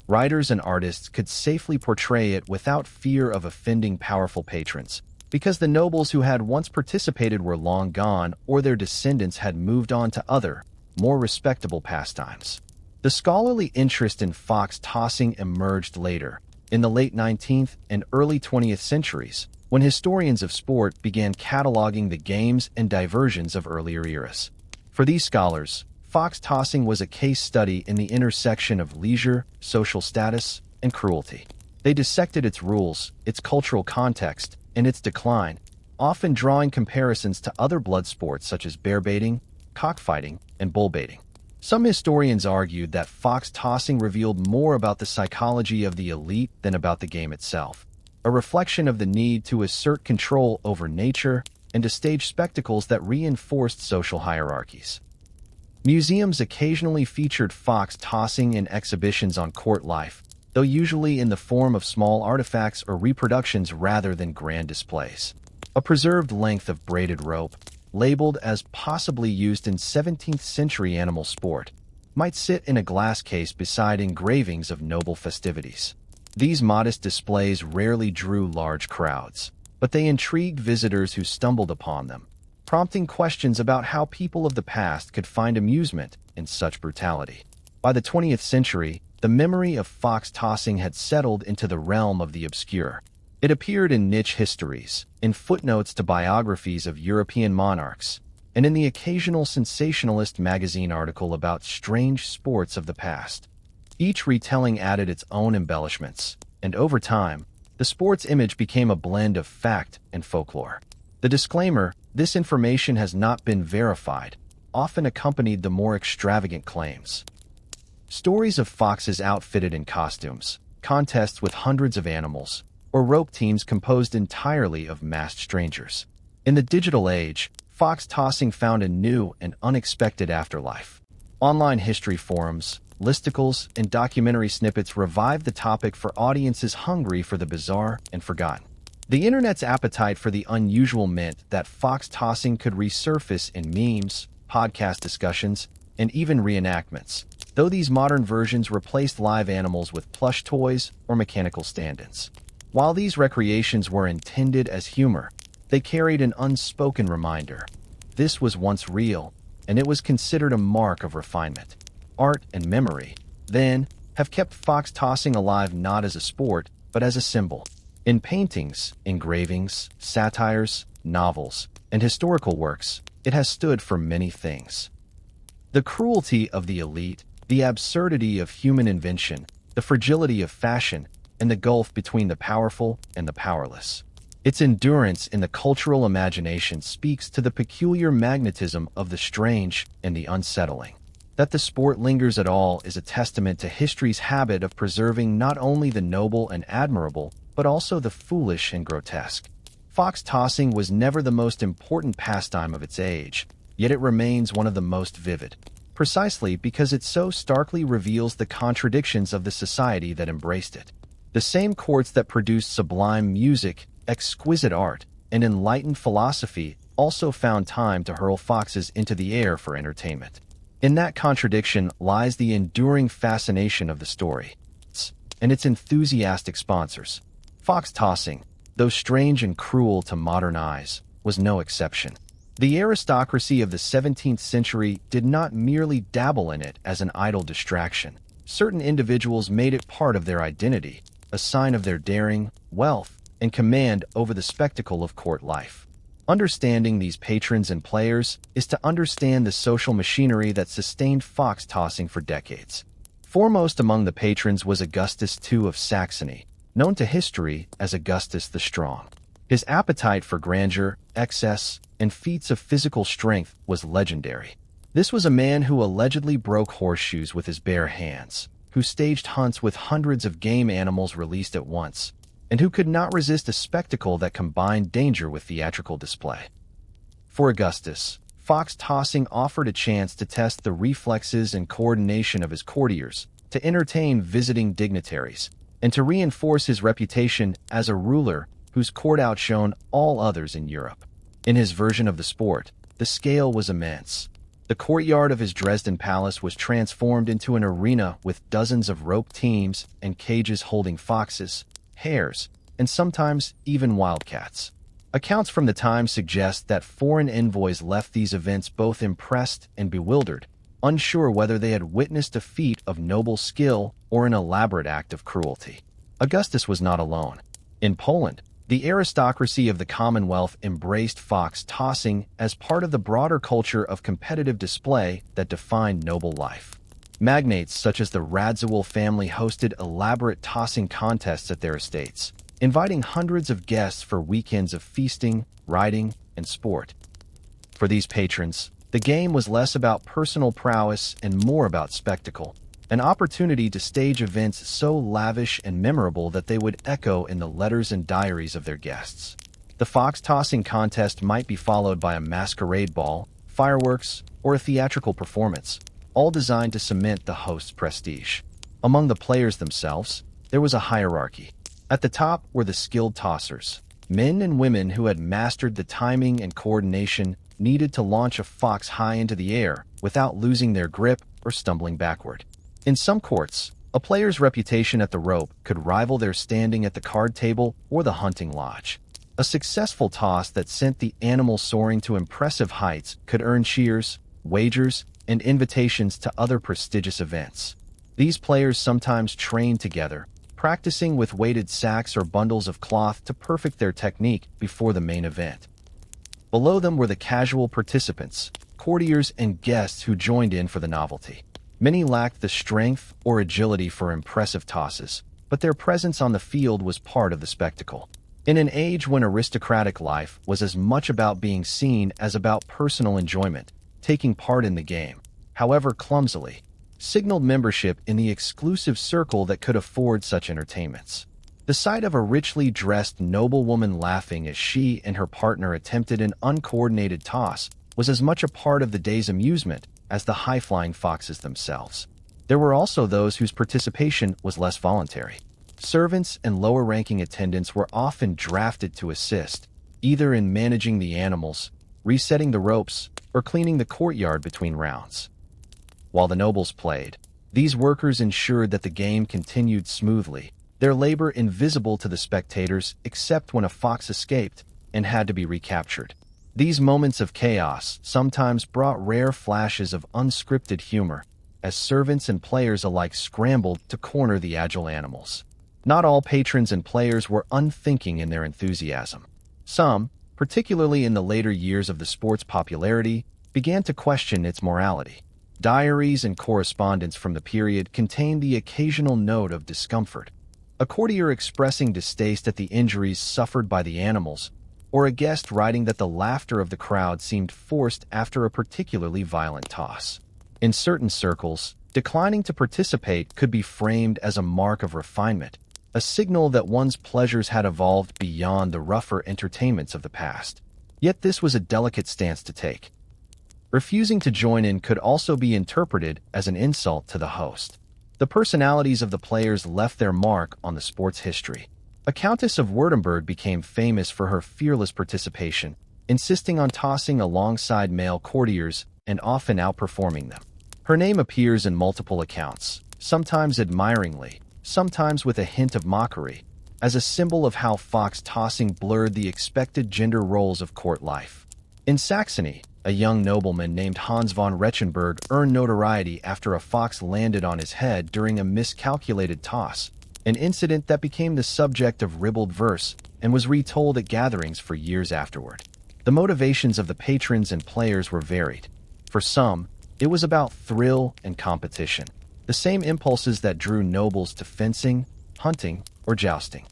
Writers and artists could safely portray it without fear of offending powerful patrons, because the nobles who had once participated were long gone or their descendants had moved on to other, more respectable pastimes. The scholarly interest in fox tossing emerged later, in the late 19th and early 20th centuries, when historians of sport began cataloging the games and diversions of earlier eras. For these scholars, fox tossing was a case study in the intersection of leisure, social status, and cruelty. They dissected its rules, its cultural context, and its decline, often drawing comparisons to other blood sports such as bear baiting, cockfighting, and bull baiting. Some historians argued that fox tossing revealed more about the psychology of the elite than about the game itself, a reflection of the need to assert control over nature and to stage spectacles that reinforced social hierarchies. Museums occasionally featured fox tossing in exhibitions on court life, though usually in the form of small artifacts or reproductions rather than grand displays. A preserved length of braided rope, labeled as possibly used in 17th-century animal sport, might sit in a glass case beside engravings of noble festivities. These modest displays rarely drew large crowds, but they intrigued visitors who stumbled upon them, prompting questions about how people of the past could find amusement in such brutality. By the 20th century, the memory of fox tossing had settled into the realm of the obscure. It appeared in niche histories, in footnotes to biographies of European monarchs, and in the occasional sensationalist magazine article about strange sports of the past. Each retelling added its own embellishments, and over time, the sport's image became a blend of fact and folklore. The disclaimer, "This information has not been verified," often accompanied the more extravagant claims. Stories of foxes outfitted in costumes, contests with hundreds of animals, or rope teams composed entirely of masked strangers. In the digital age, fox tossing found a new and unexpected afterlife. Online history forums, listicles, and documentary snippets revived the topic for audiences hungry for the bizarre and forgotten. The internet's appetite for the unusual meant that fox tossing could resurface in memes, podcast discussions, and even reenactments, though these modern versions replaced live animals with plush toys or mechanical stand-ins. While these recreations were intended as humor, they carried an unspoken reminder. This was once real, and it was considered a mark of refinement. Art and memory, then, have kept fox tossing alive not as a sport, but as a symbol. In paintings, engravings, satires, novels, and historical works, it has stood for many things. The cruelty of the elite, the absurdity of human invention, the fragility of fashion, and the gulf between the powerful and the powerless. Its endurance in the cultural imagination speaks to the peculiar magnetism of the strange and the unsettling. That the sport lingers at all is a testament to history's habit of preserving not only the noble and admirable, but also the foolish and grotesque. Fox tossing was never the most important pastime of its age, yet it remains one of the most vivid, precisely because it so starkly reveals the contradictions of the society that embraced it. The same courts that produced sublime music, exquisite art, and enlightened philosophy also found time to hurl foxes into the air for entertainment. In that contradiction lies the enduring fascination of the story, and its enthusiastic sponsors. Fox tossing, though strange and cruel to modern eyes, was no exception. The aristocracy of the 17th century did not merely dabble in it as an idle distraction. Certain individuals made it part of their identity, a sign of their daring, wealth, and command over the spectacle of court life. Understanding these patrons and players is to understand the social machinery that sustained fox tossing for decades. Foremost among the patrons was Augustus II of Saxony, known to history as Augustus the Strong. His appetite for grandeur, excess, and feats of physical strength was legendary. This was a man who allegedly broke horseshoes with his bare hands, who staged hunts with hundreds of game animals released at once, and who could not resist a spectacle that combined danger with theatrical display. For Augustus, fox tossing offered a chance to test the reflexes and coordination of his courtiers, to entertain visiting dignitaries, and to reinforce his reputation as a ruler whose court outshone all others in Europe. In his version of the sport, the scale was immense. The courtyard of his Dresden palace was transformed into an arena with dozens of rope teams and cages holding foxes, hares, and sometimes even wildcats. Accounts from the time suggest that foreign envoys left these events both impressed and bewildered, unsure whether they had witnessed a feat of noble skill or an elaborate act of cruelty. Augustus was not alone. In Poland, the aristocracy of the Commonwealth embraced fox tossing as part of the broader culture of competitive display that defined noble life. Magnates such as the Radziwill family hosted elaborate tossing contests at their estates, inviting hundreds of guests for weekends of feasting, riding, and sport. For these patrons, the game was less about personal prowess and more about spectacle, an opportunity to stage events so lavish and memorable that they would echo in the letters and diaries of their guests. The fox tossing contest might be followed by a masquerade ball, fireworks, or a theatrical performance, all designed to cement the host's prestige. Among the players themselves, there was a hierarchy. At the top were the skilled tossers, men and women who had mastered the timing and coordination needed to launch a fox high into the air without losing their grip or stumbling backward. In some courts, a player's reputation at the rope could rival their standing at the card table or the hunting lodge. A successful toss that sent the animal soaring to impressive heights could earn cheers, wagers, and invitations to other prestigious events. These players sometimes trained together, practicing with weighted sacks or bundles of cloth to perfect their technique before the main event. Below them were the casual participants, courtiers and guests who joined in for the novelty. Many lacked the strength or agility for impressive tosses, but their presence on the field was part of the spectacle. In an age when aristocratic life was as much about being seen as about personal enjoyment, taking part in the game, however clumsily, signaled membership in the exclusive circle that could afford such entertainments. The sight of a richly dressed noblewoman laughing as she and her partner attempted an uncoordinated toss was as much a part of the day's amusement as the high-flying foxes themselves. There were also those whose participation was less voluntary. Servants and lower-ranking attendants were often drafted to assist, either in managing the animals, resetting the ropes, or cleaning the courtyard between rounds. While the nobles played, these workers ensured that the game continued smoothly, their labor invisible to the spectators except when a fox escaped and had to be recaptured. These moments of chaos sometimes brought rare flashes of unscripted humor, as servants and players alike scrambled to corner the agile animals. Not all patrons and players were unthinking in their enthusiasm. Some, particularly in the later years of the sport's popularity, began to question its morality. Diaries and correspondence from the period contained the occasional note of discomfort, a courtier expressing distaste at the injuries suffered by the animals, or a guest writing that the laughter of the crowd seemed forced after a particularly violent toss. In certain circles, declining to participate could be framed as a mark of refinement, a signal that one's pleasures had evolved beyond the rougher entertainments of the past. Yet this was a delicate stance to take. Refusing to join in could also be interpreted as an insult to the host. The personalities of the players left their mark on the sport's history. A Countess of Württemberg became famous for her fearless participation, insisting on tossing alongside male courtiers and often outperforming them. Her name appears in multiple accounts, sometimes admiringly, sometimes with a hint of mockery, as a symbol of how fox tossing blurred the expected gender roles of court life. In Saxony, a young nobleman named Hans von Rechenberg earned notoriety after a fox landed on his head during a miscalculated toss, an incident that became the subject of ribald verse and was retold at gatherings for years afterward. The motivations of the patrons and players were varied. For some, it was about thrill and competition, the same impulses that drew nobles to fencing, hunting, or jousting.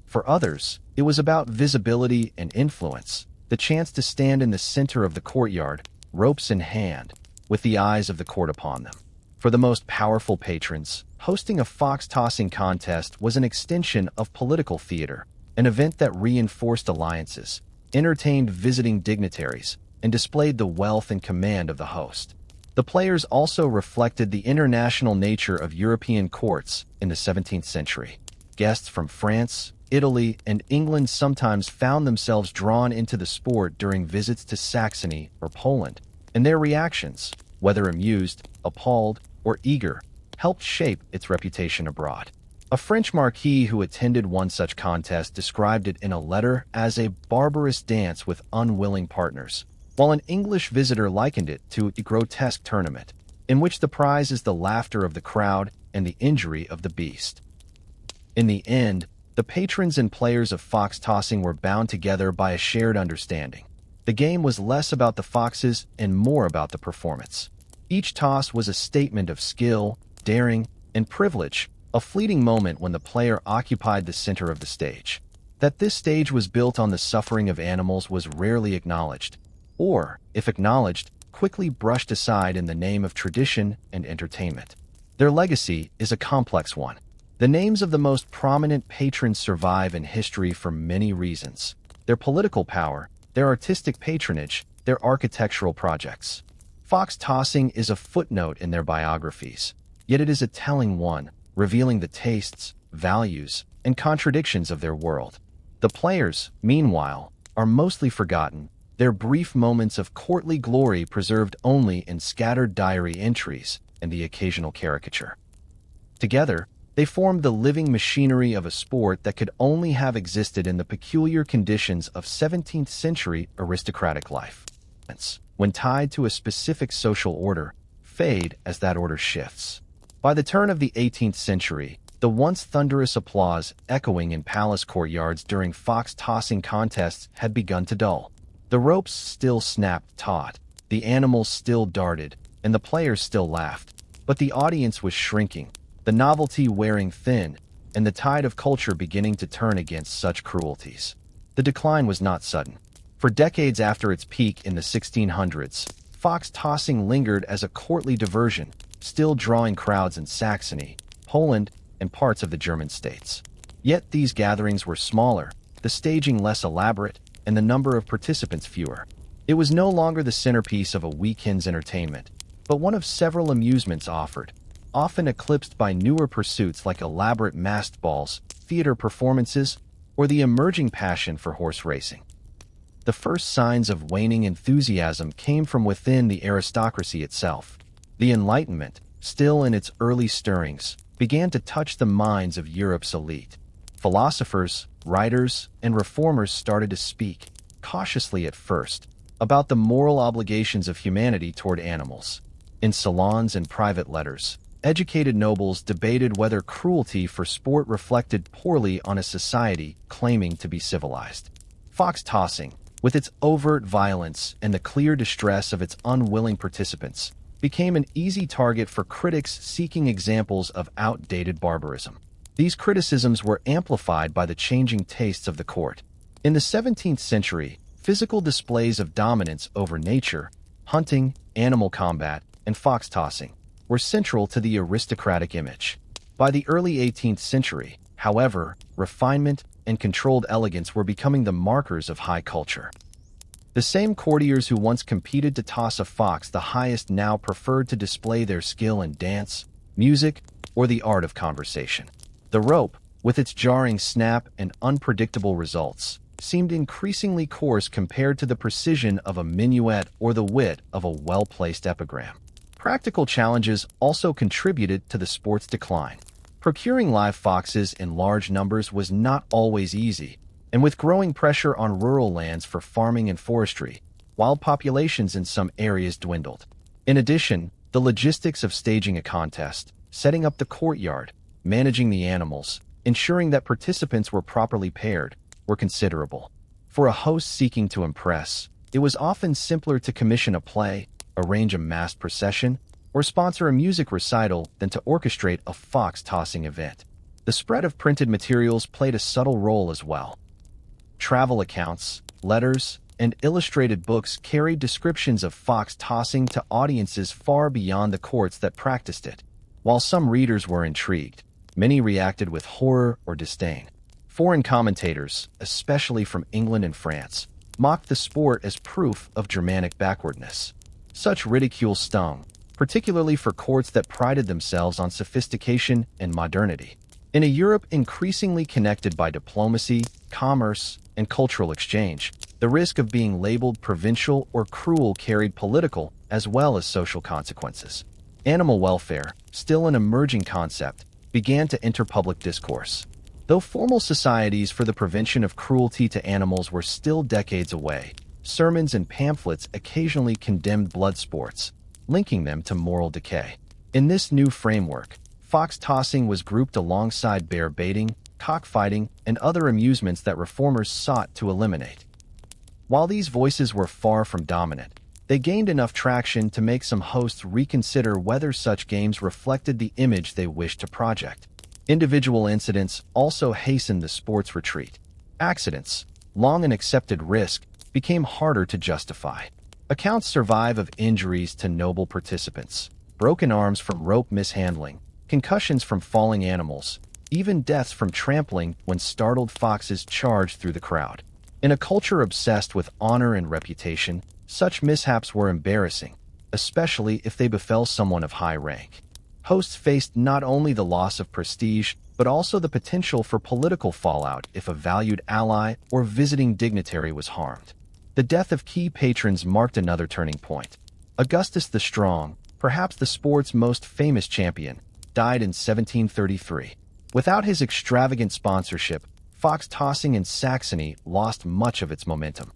For others, it was about visibility and influence, the chance to stand in the center of the courtyard, ropes in hand, with the eyes of the court upon them. For the most powerful patrons, hosting a fox-tossing contest was an extension of political theater, an event that reinforced alliances, entertained visiting dignitaries, and displayed the wealth and command of the host. The players also reflected the international nature of European courts in the 17th century. Guests from France, Italy, and England sometimes found themselves drawn into the sport during visits to Saxony or Poland, and their reactions, whether amused, appalled, or eager, helped shape its reputation abroad. A French marquis who attended one such contest described it in a letter as a barbarous dance with unwilling partners, while an English visitor likened it to a grotesque tournament, in which the prize is the laughter of the crowd and the injury of the beast. In the end, the patrons and players of fox tossing were bound together by a shared understanding. The game was less about the foxes and more about the performance. Each toss was a statement of skill, daring, and privilege, a fleeting moment when the player occupied the center of the stage. That this stage was built on the suffering of animals was rarely acknowledged, or, if acknowledged, quickly brushed aside in the name of tradition and entertainment. Their legacy is a complex one. The names of the most prominent patrons survive in history for many reasons: their political power, their artistic patronage, their architectural projects. Fox tossing is a footnote in their biographies, yet it is a telling one, revealing the tastes, values, and contradictions of their world. The players, meanwhile, are mostly forgotten, their brief moments of courtly glory preserved only in scattered diary entries and the occasional caricature. Together, they formed the living machinery of a sport that could only have existed in the peculiar conditions of 17th-century aristocratic life. When tied to a specific social order, fade as that order shifts. By the turn of the 18th century, the once thunderous applause echoing in palace courtyards during fox tossing contests had begun to dull. The ropes still snapped taut, the animals still darted, and the players still laughed. But the audience was shrinking, the novelty wearing thin, and the tide of culture beginning to turn against such cruelties. The decline was not sudden. For decades after its peak in the 1600s, fox tossing lingered as a courtly diversion, still drawing crowds in Saxony, Poland, and parts of the German states. Yet these gatherings were smaller, the staging less elaborate, and the number of participants fewer. It was no longer the centerpiece of a weekend's entertainment, but one of several amusements offered, often eclipsed by newer pursuits like elaborate masked balls, theater performances, or the emerging passion for horse racing. The first signs of waning enthusiasm came from within the aristocracy itself. The Enlightenment, still in its early stirrings, began to touch the minds of Europe's elite. Philosophers, writers, and reformers started to speak, cautiously at first, about the moral obligations of humanity toward animals. In salons and private letters, educated nobles debated whether cruelty for sport reflected poorly on a society claiming to be civilized. Fox tossing, with its overt violence and the clear distress of its unwilling participants, became an easy target for critics seeking examples of outdated barbarism. These criticisms were amplified by the changing tastes of the court. In the 17th century, physical displays of dominance over nature, hunting, animal combat, and fox tossing, were central to the aristocratic image. By the early 18th century, however, refinement and controlled elegance were becoming the markers of high culture. The same courtiers who once competed to toss a fox the highest now preferred to display their skill in dance, music, or the art of conversation. The rope, with its jarring snap and unpredictable results, seemed increasingly coarse compared to the precision of a minuet or the wit of a well-placed epigram. Practical challenges also contributed to the sport's decline. Procuring live foxes in large numbers was not always easy, and with growing pressure on rural lands for farming and forestry, wild populations in some areas dwindled. In addition, the logistics of staging a contest, setting up the courtyard, managing the animals, ensuring that participants were properly paired, were considerable. For a host seeking to impress, it was often simpler to commission a play, arrange a masked procession, or sponsor a music recital than to orchestrate a fox-tossing event. The spread of printed materials played a subtle role as well. Travel accounts, letters, and illustrated books carried descriptions of fox tossing to audiences far beyond the courts that practiced it. While some readers were intrigued, many reacted with horror or disdain. Foreign commentators, especially from England and France, mocked the sport as proof of Germanic backwardness. Such ridicule stung, particularly for courts that prided themselves on sophistication and modernity. In a Europe increasingly connected by diplomacy, commerce, and cultural exchange, The risk of being labeled provincial or cruel carried political as well as social consequences. Animal welfare, still an emerging concept, began to enter public discourse. Though formal societies for the prevention of cruelty to animals were still decades away, sermons and pamphlets occasionally condemned blood sports, linking them to moral decay. In this new framework, fox tossing was grouped alongside bear baiting, cockfighting, and other amusements that reformers sought to eliminate. While these voices were far from dominant, they gained enough traction to make some hosts reconsider whether such games reflected the image they wished to project. Individual incidents also hastened the sport's retreat. Accidents, long an accepted risk, became harder to justify. Accounts survive of injuries to noble participants, broken arms from rope mishandling, concussions from falling animals, even deaths from trampling when startled foxes charged through the crowd. In a culture obsessed with honor and reputation, such mishaps were embarrassing, especially if they befell someone of high rank. Hosts faced not only the loss of prestige, but also the potential for political fallout if a valued ally or visiting dignitary was harmed. The death of key patrons marked another turning point. Augustus the Strong, perhaps the sport's most famous champion, died in 1733. Without his extravagant sponsorship, fox tossing in Saxony lost much of its momentum.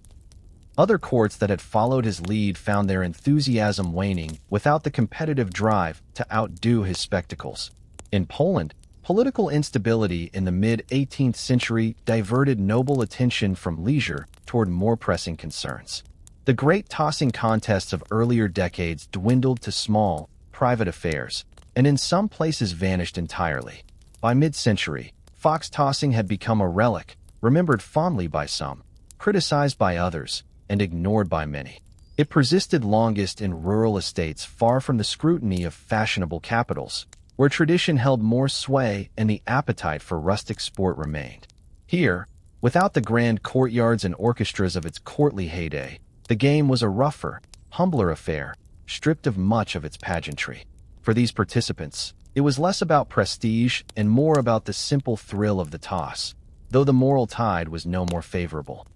Other courts that had followed his lead found their enthusiasm waning without the competitive drive to outdo his spectacles. In Poland, political instability in the mid-18th century diverted noble attention from leisure toward more pressing concerns. The great tossing contests of earlier decades dwindled to small, private affairs, and in some places vanished entirely. By mid-century, fox tossing had become a relic, remembered fondly by some, criticized by others, and ignored by many. It persisted longest in rural estates far from the scrutiny of fashionable capitals, where tradition held more sway and the appetite for rustic sport remained. Here, without the grand courtyards and orchestras of its courtly heyday, the game was a rougher, humbler affair, stripped of much of its pageantry. For these participants, it was less about prestige and more about the simple thrill of the toss, though the moral tide was no more favorable.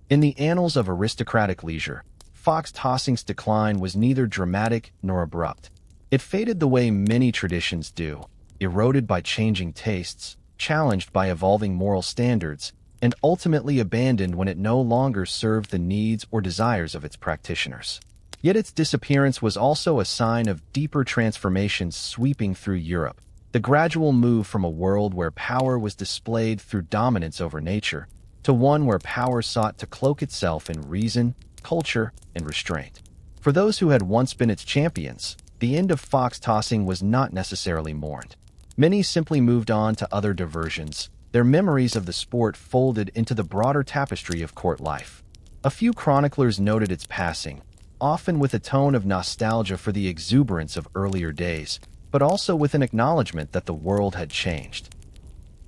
In the annals of aristocratic leisure, fox tossing's decline was neither dramatic nor abrupt. It faded the way many traditions do, eroded by changing tastes, challenged by evolving moral standards, and ultimately abandoned when it no longer served the needs or desires of its practitioners. Yet its disappearance was also a sign of deeper transformations sweeping through Europe. The gradual move from a world where power was displayed through dominance over nature to one where power sought to cloak itself in reason, culture, and restraint. For those who had once been its champions, the end of fox tossing was not necessarily mourned. Many simply moved on to other diversions, their memories of the sport folded into the broader tapestry of court life. A few chroniclers noted its passing, often with a tone of nostalgia for the exuberance of earlier days, but also with an acknowledgement that the world had changed.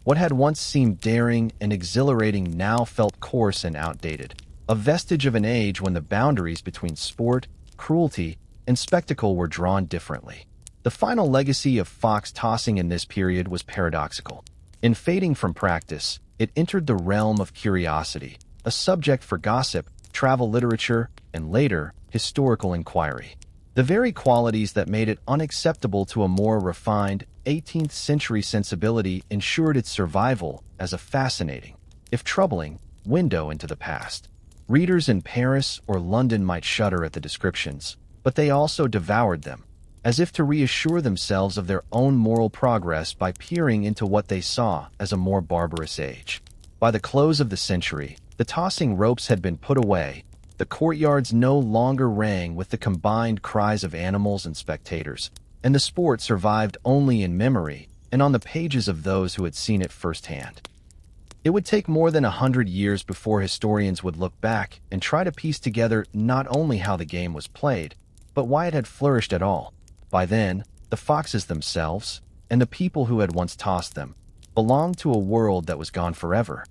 What had once seemed daring and exhilarating now felt coarse and outdated, a vestige of an age when the boundaries between sport, cruelty, and spectacle were drawn differently. The final legacy of fox tossing in this period was paradoxical. In fading from practice, it entered the realm of curiosity, a subject for gossip, travel literature, and later, historical inquiry. The very qualities that made it unacceptable to a more refined 18th century sensibility ensured its survival as a fascinating, if troubling, window into the past. Readers in Paris or London might shudder at the descriptions, but they also devoured them, as if to reassure themselves of their own moral progress by peering into what they saw as a more barbarous age. By the close of the century, the tossing ropes had been put away. The courtyards no longer rang with the combined cries of animals and spectators, and the sport survived only in memory and on the pages of those who had seen it firsthand. It would take more than 100 years before historians would look back and try to piece together not only how the game was played, but why it had flourished at all. By then, the foxes themselves, and the people who had once tossed them, belonged to a world that was gone forever,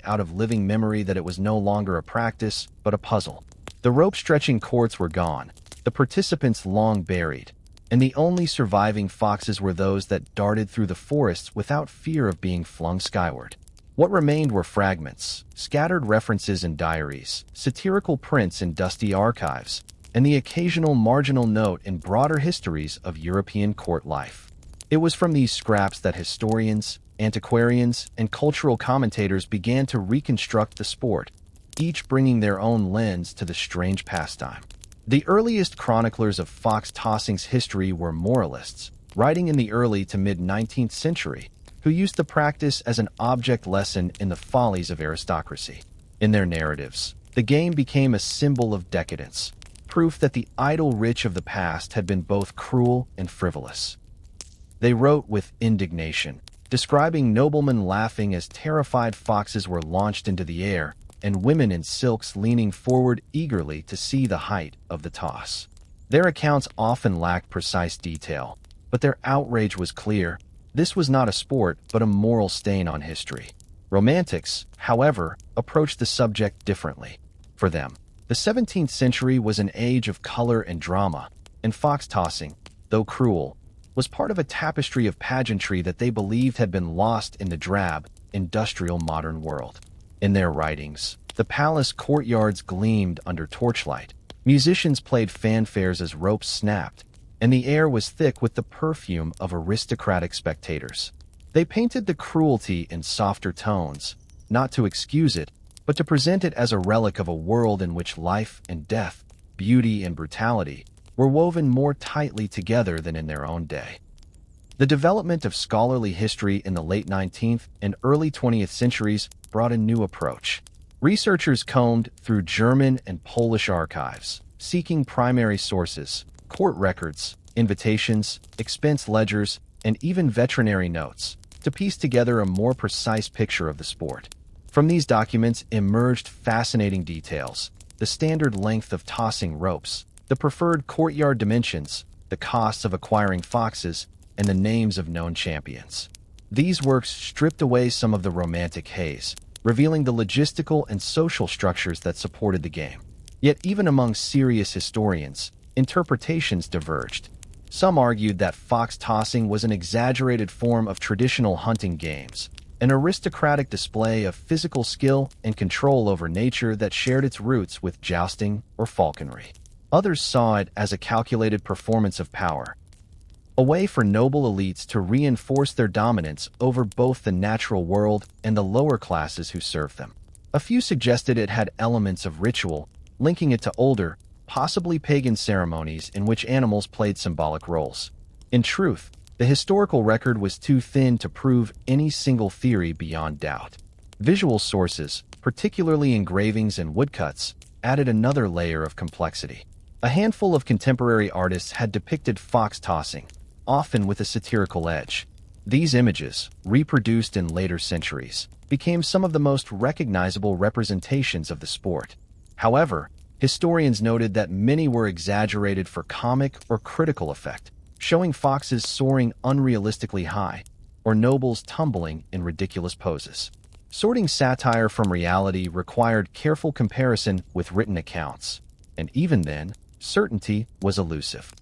out of living memory that it was no longer a practice, but a puzzle. The rope-stretching courts were gone, the participants long buried, and the only surviving foxes were those that darted through the forests without fear of being flung skyward. What remained were fragments, scattered references in diaries, satirical prints in dusty archives, and the occasional marginal note in broader histories of European court life. It was from these scraps that historians, antiquarians, and cultural commentators began to reconstruct the sport, each bringing their own lens to the strange pastime. The earliest chroniclers of fox tossing's history were moralists, writing in the early to mid-19th century, who used the practice as an object lesson in the follies of aristocracy. In their narratives, the game became a symbol of decadence, proof that the idle rich of the past had been both cruel and frivolous. They wrote with indignation, describing noblemen laughing as terrified foxes were launched into the air, and women in silks leaning forward eagerly to see the height of the toss. Their accounts often lacked precise detail, but their outrage was clear. This was not a sport, but a moral stain on history. Romantics, however, approached the subject differently. For them, the 17th century was an age of color and drama, and fox tossing, though cruel, was part of a tapestry of pageantry that they believed had been lost in the drab, industrial modern world. In their writings, the palace courtyards gleamed under torchlight, musicians played fanfares as ropes snapped, and the air was thick with the perfume of aristocratic spectators. They painted the cruelty in softer tones, not to excuse it, but to present it as a relic of a world in which life and death, beauty and brutality, were woven more tightly together than in their own day. The development of scholarly history in the late 19th and early 20th centuries brought a new approach. Researchers combed through German and Polish archives, seeking primary sources, court records, invitations, expense ledgers, and even veterinary notes, to piece together a more precise picture of the sport. From these documents emerged fascinating details: the standard length of tossing ropes, the preferred courtyard dimensions, the costs of acquiring foxes, and the names of known champions. These works stripped away some of the romantic haze, revealing the logistical and social structures that supported the game. Yet even among serious historians, interpretations diverged. Some argued that fox tossing was an exaggerated form of traditional hunting games, an aristocratic display of physical skill and control over nature that shared its roots with jousting or falconry. Others saw it as a calculated performance of power, a way for noble elites to reinforce their dominance over both the natural world and the lower classes who served them. A few suggested it had elements of ritual, linking it to older, possibly pagan ceremonies in which animals played symbolic roles. In truth, the historical record was too thin to prove any single theory beyond doubt. Visual sources, particularly engravings and woodcuts, added another layer of complexity. A handful of contemporary artists had depicted fox tossing, often with a satirical edge. These images, reproduced in later centuries, became some of the most recognizable representations of the sport. However, historians noted that many were exaggerated for comic or critical effect, showing foxes soaring unrealistically high, or nobles tumbling in ridiculous poses. Sorting satire from reality required careful comparison with written accounts, and even then, certainty was elusive.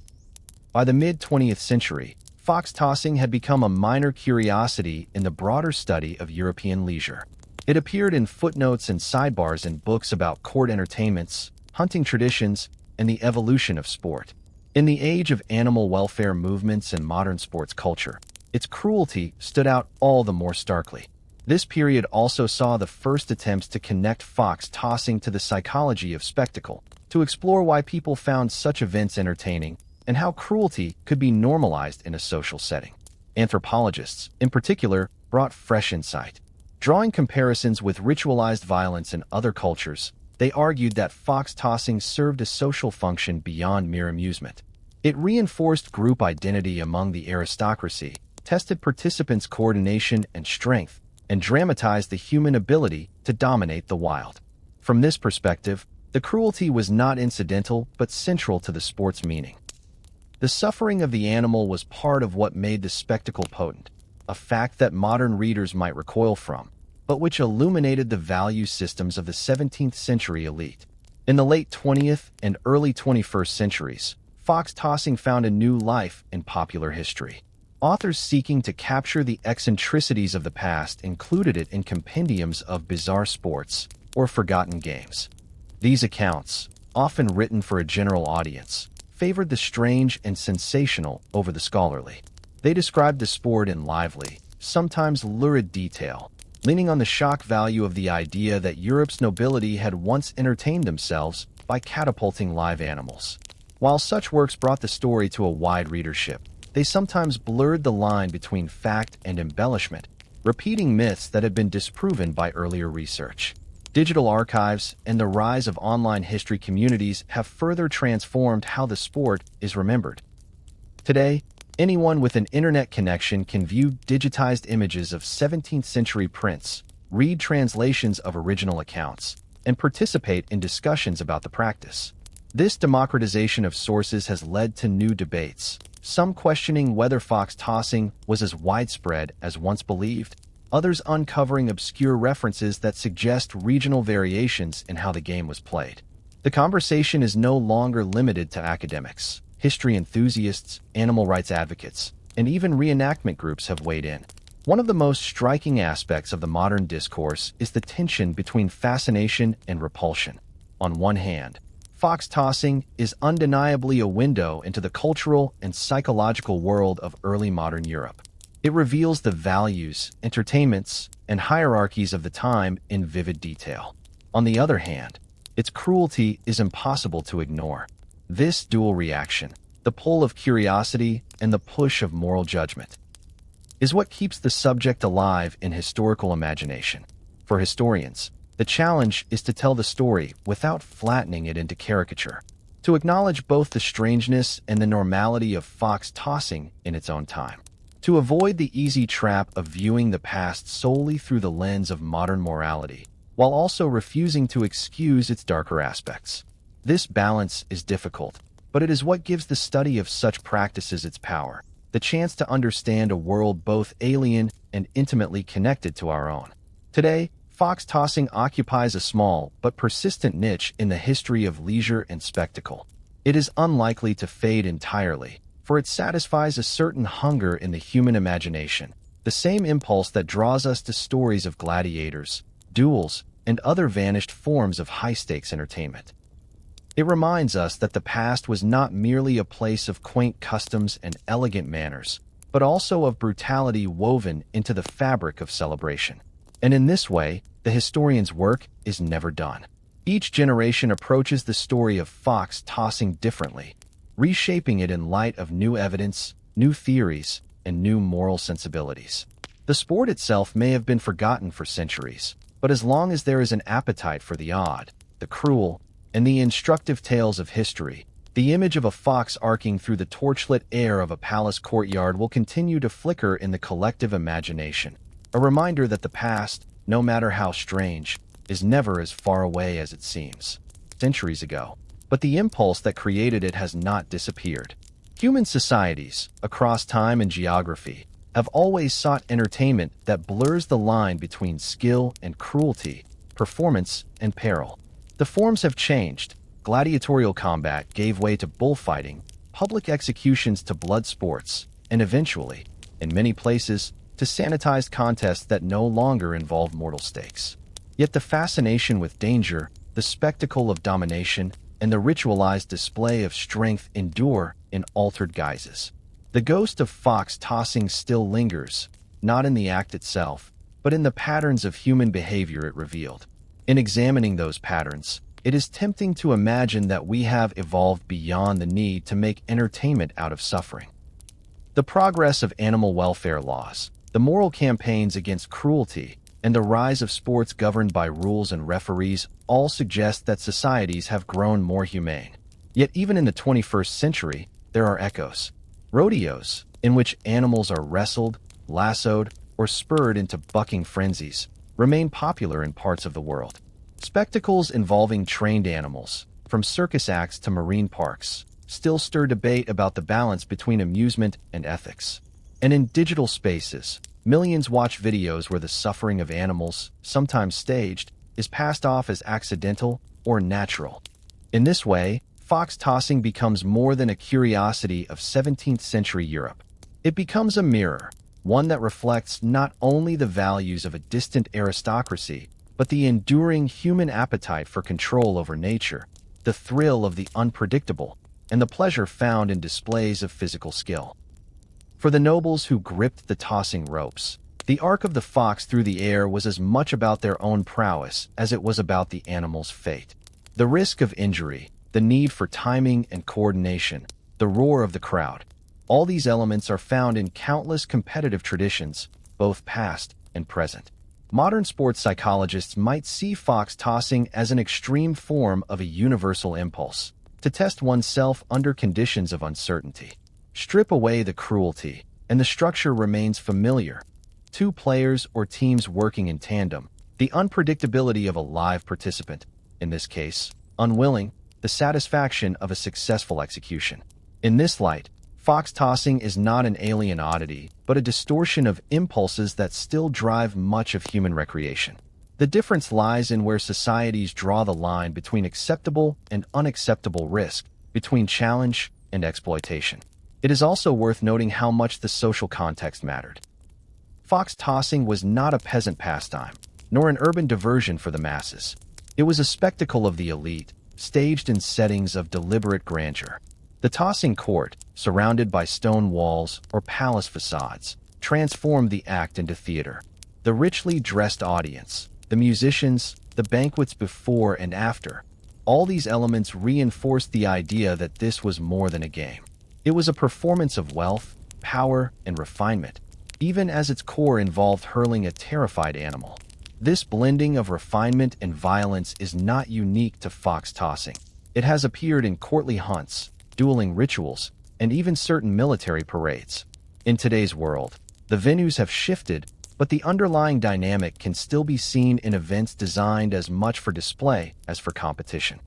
By the mid-20th century, fox tossing had become a minor curiosity in the broader study of European leisure. It appeared in footnotes and sidebars in books about court entertainments, hunting traditions, and the evolution of sport. In the age of animal welfare movements and modern sports culture, its cruelty stood out all the more starkly. This period also saw the first attempts to connect fox tossing to the psychology of spectacle, to explore why people found such events entertaining, and how cruelty could be normalized in a social setting. Anthropologists, in particular, brought fresh insight. Drawing comparisons with ritualized violence in other cultures, they argued that fox tossing served a social function beyond mere amusement. It reinforced group identity among the aristocracy, tested participants' coordination and strength, and dramatized the human ability to dominate the wild. From this perspective, the cruelty was not incidental but central to the sport's meaning. The suffering of the animal was part of what made the spectacle potent, a fact that modern readers might recoil from, but which illuminated the value systems of the 17th century elite. In the late 20th and early 21st centuries, fox tossing found a new life in popular history. Authors seeking to capture the eccentricities of the past included it in compendiums of bizarre sports or forgotten games. These accounts, often written for a general audience, favored the strange and sensational over the scholarly. They described the sport in lively, sometimes lurid detail, leaning on the shock value of the idea that Europe's nobility had once entertained themselves by catapulting live animals. While such works brought the story to a wide readership, they sometimes blurred the line between fact and embellishment, repeating myths that had been disproven by earlier research. Digital archives and the rise of online history communities have further transformed how the sport is remembered. Today, anyone with an internet connection can view digitized images of 17th-century prints, read translations of original accounts, and participate in discussions about the practice. This democratization of sources has led to new debates, some questioning whether fox tossing was as widespread as once believed, others uncovering obscure references that suggest regional variations in how the game was played. The conversation is no longer limited to academics. History enthusiasts, animal rights advocates, and even reenactment groups have weighed in. One of the most striking aspects of the modern discourse is the tension between fascination and repulsion. On one hand, fox tossing is undeniably a window into the cultural and psychological world of early modern Europe. It reveals the values, entertainments, and hierarchies of the time in vivid detail. On the other hand, its cruelty is impossible to ignore. This dual reaction, the pull of curiosity and the push of moral judgment, is what keeps the subject alive in historical imagination. For historians, the challenge is to tell the story without flattening it into caricature, to acknowledge both the strangeness and the normality of fox tossing in its own time, to avoid the easy trap of viewing the past solely through the lens of modern morality, while also refusing to excuse its darker aspects. This balance is difficult, but it is what gives the study of such practices its power, the chance to understand a world both alien and intimately connected to our own. Today, fox tossing occupies a small but persistent niche in the history of leisure and spectacle. It is unlikely to fade entirely, for it satisfies a certain hunger in the human imagination, the same impulse that draws us to stories of gladiators, duels, and other vanished forms of high-stakes entertainment. It reminds us that the past was not merely a place of quaint customs and elegant manners, but also of brutality woven into the fabric of celebration. And in this way, the historian's work is never done. Each generation approaches the story of fox tossing differently, reshaping it in light of new evidence, new theories, and new moral sensibilities. The sport itself may have been forgotten for centuries, but as long as there is an appetite for the odd, the cruel, and the instructive tales of history, the image of a fox arcing through the torchlit air of a palace courtyard will continue to flicker in the collective imagination, a reminder that the past, no matter how strange, is never as far away as it seems. Centuries ago, but the impulse that created it has not disappeared. Human societies, across time and geography, have always sought entertainment that blurs the line between skill and cruelty, performance and peril. The forms have changed. Gladiatorial combat gave way to bullfighting, public executions to blood sports, and eventually, in many places, to sanitized contests that no longer involve mortal stakes. Yet the fascination with danger, the spectacle of domination, and the ritualized display of strength endure in altered guises. The ghost of fox tossing still lingers, not in the act itself, but in the patterns of human behavior it revealed. In examining those patterns, it is tempting to imagine that we have evolved beyond the need to make entertainment out of suffering. The progress of animal welfare laws, the moral campaigns against cruelty, and the rise of sports governed by rules and referees all suggest that societies have grown more humane. Yet even in the 21st century, there are echoes. Rodeos, in which animals are wrestled, lassoed, or spurred into bucking frenzies, remain popular in parts of the world. Spectacles involving trained animals, from circus acts to marine parks, still stir debate about the balance between amusement and ethics. And in digital spaces, millions watch videos where the suffering of animals, sometimes staged, is passed off as accidental or natural. In this way, fox tossing becomes more than a curiosity of 17th-century Europe. It becomes a mirror, one that reflects not only the values of a distant aristocracy, but the enduring human appetite for control over nature, the thrill of the unpredictable, and the pleasure found in displays of physical skill. For the nobles who gripped the tossing ropes, the arc of the fox through the air was as much about their own prowess as it was about the animal's fate. The risk of injury, the need for timing and coordination, the roar of the crowd, all these elements are found in countless competitive traditions, both past and present. Modern sports psychologists might see fox tossing as an extreme form of a universal impulse, to test oneself under conditions of uncertainty. Strip away the cruelty, and the structure remains familiar. Two players or teams working in tandem, the unpredictability of a live participant, in this case, unwilling, the satisfaction of a successful execution. In this light, fox tossing is not an alien oddity, but a distortion of impulses that still drive much of human recreation. The difference lies in where societies draw the line between acceptable and unacceptable risk, between challenge and exploitation. It is also worth noting how much the social context mattered. Fox tossing was not a peasant pastime, nor an urban diversion for the masses. It was a spectacle of the elite, staged in settings of deliberate grandeur. The tossing court, surrounded by stone walls or palace facades, transformed the act into theater. The richly dressed audience, the musicians, the banquets before and after, all these elements reinforced the idea that this was more than a game. It was a performance of wealth, power, and refinement, even as its core involved hurling a terrified animal. This blending of refinement and violence is not unique to fox tossing. It has appeared in courtly hunts, dueling rituals, and even certain military parades. In today's world, the venues have shifted, but the underlying dynamic can still be seen in events designed as much for display as for competition.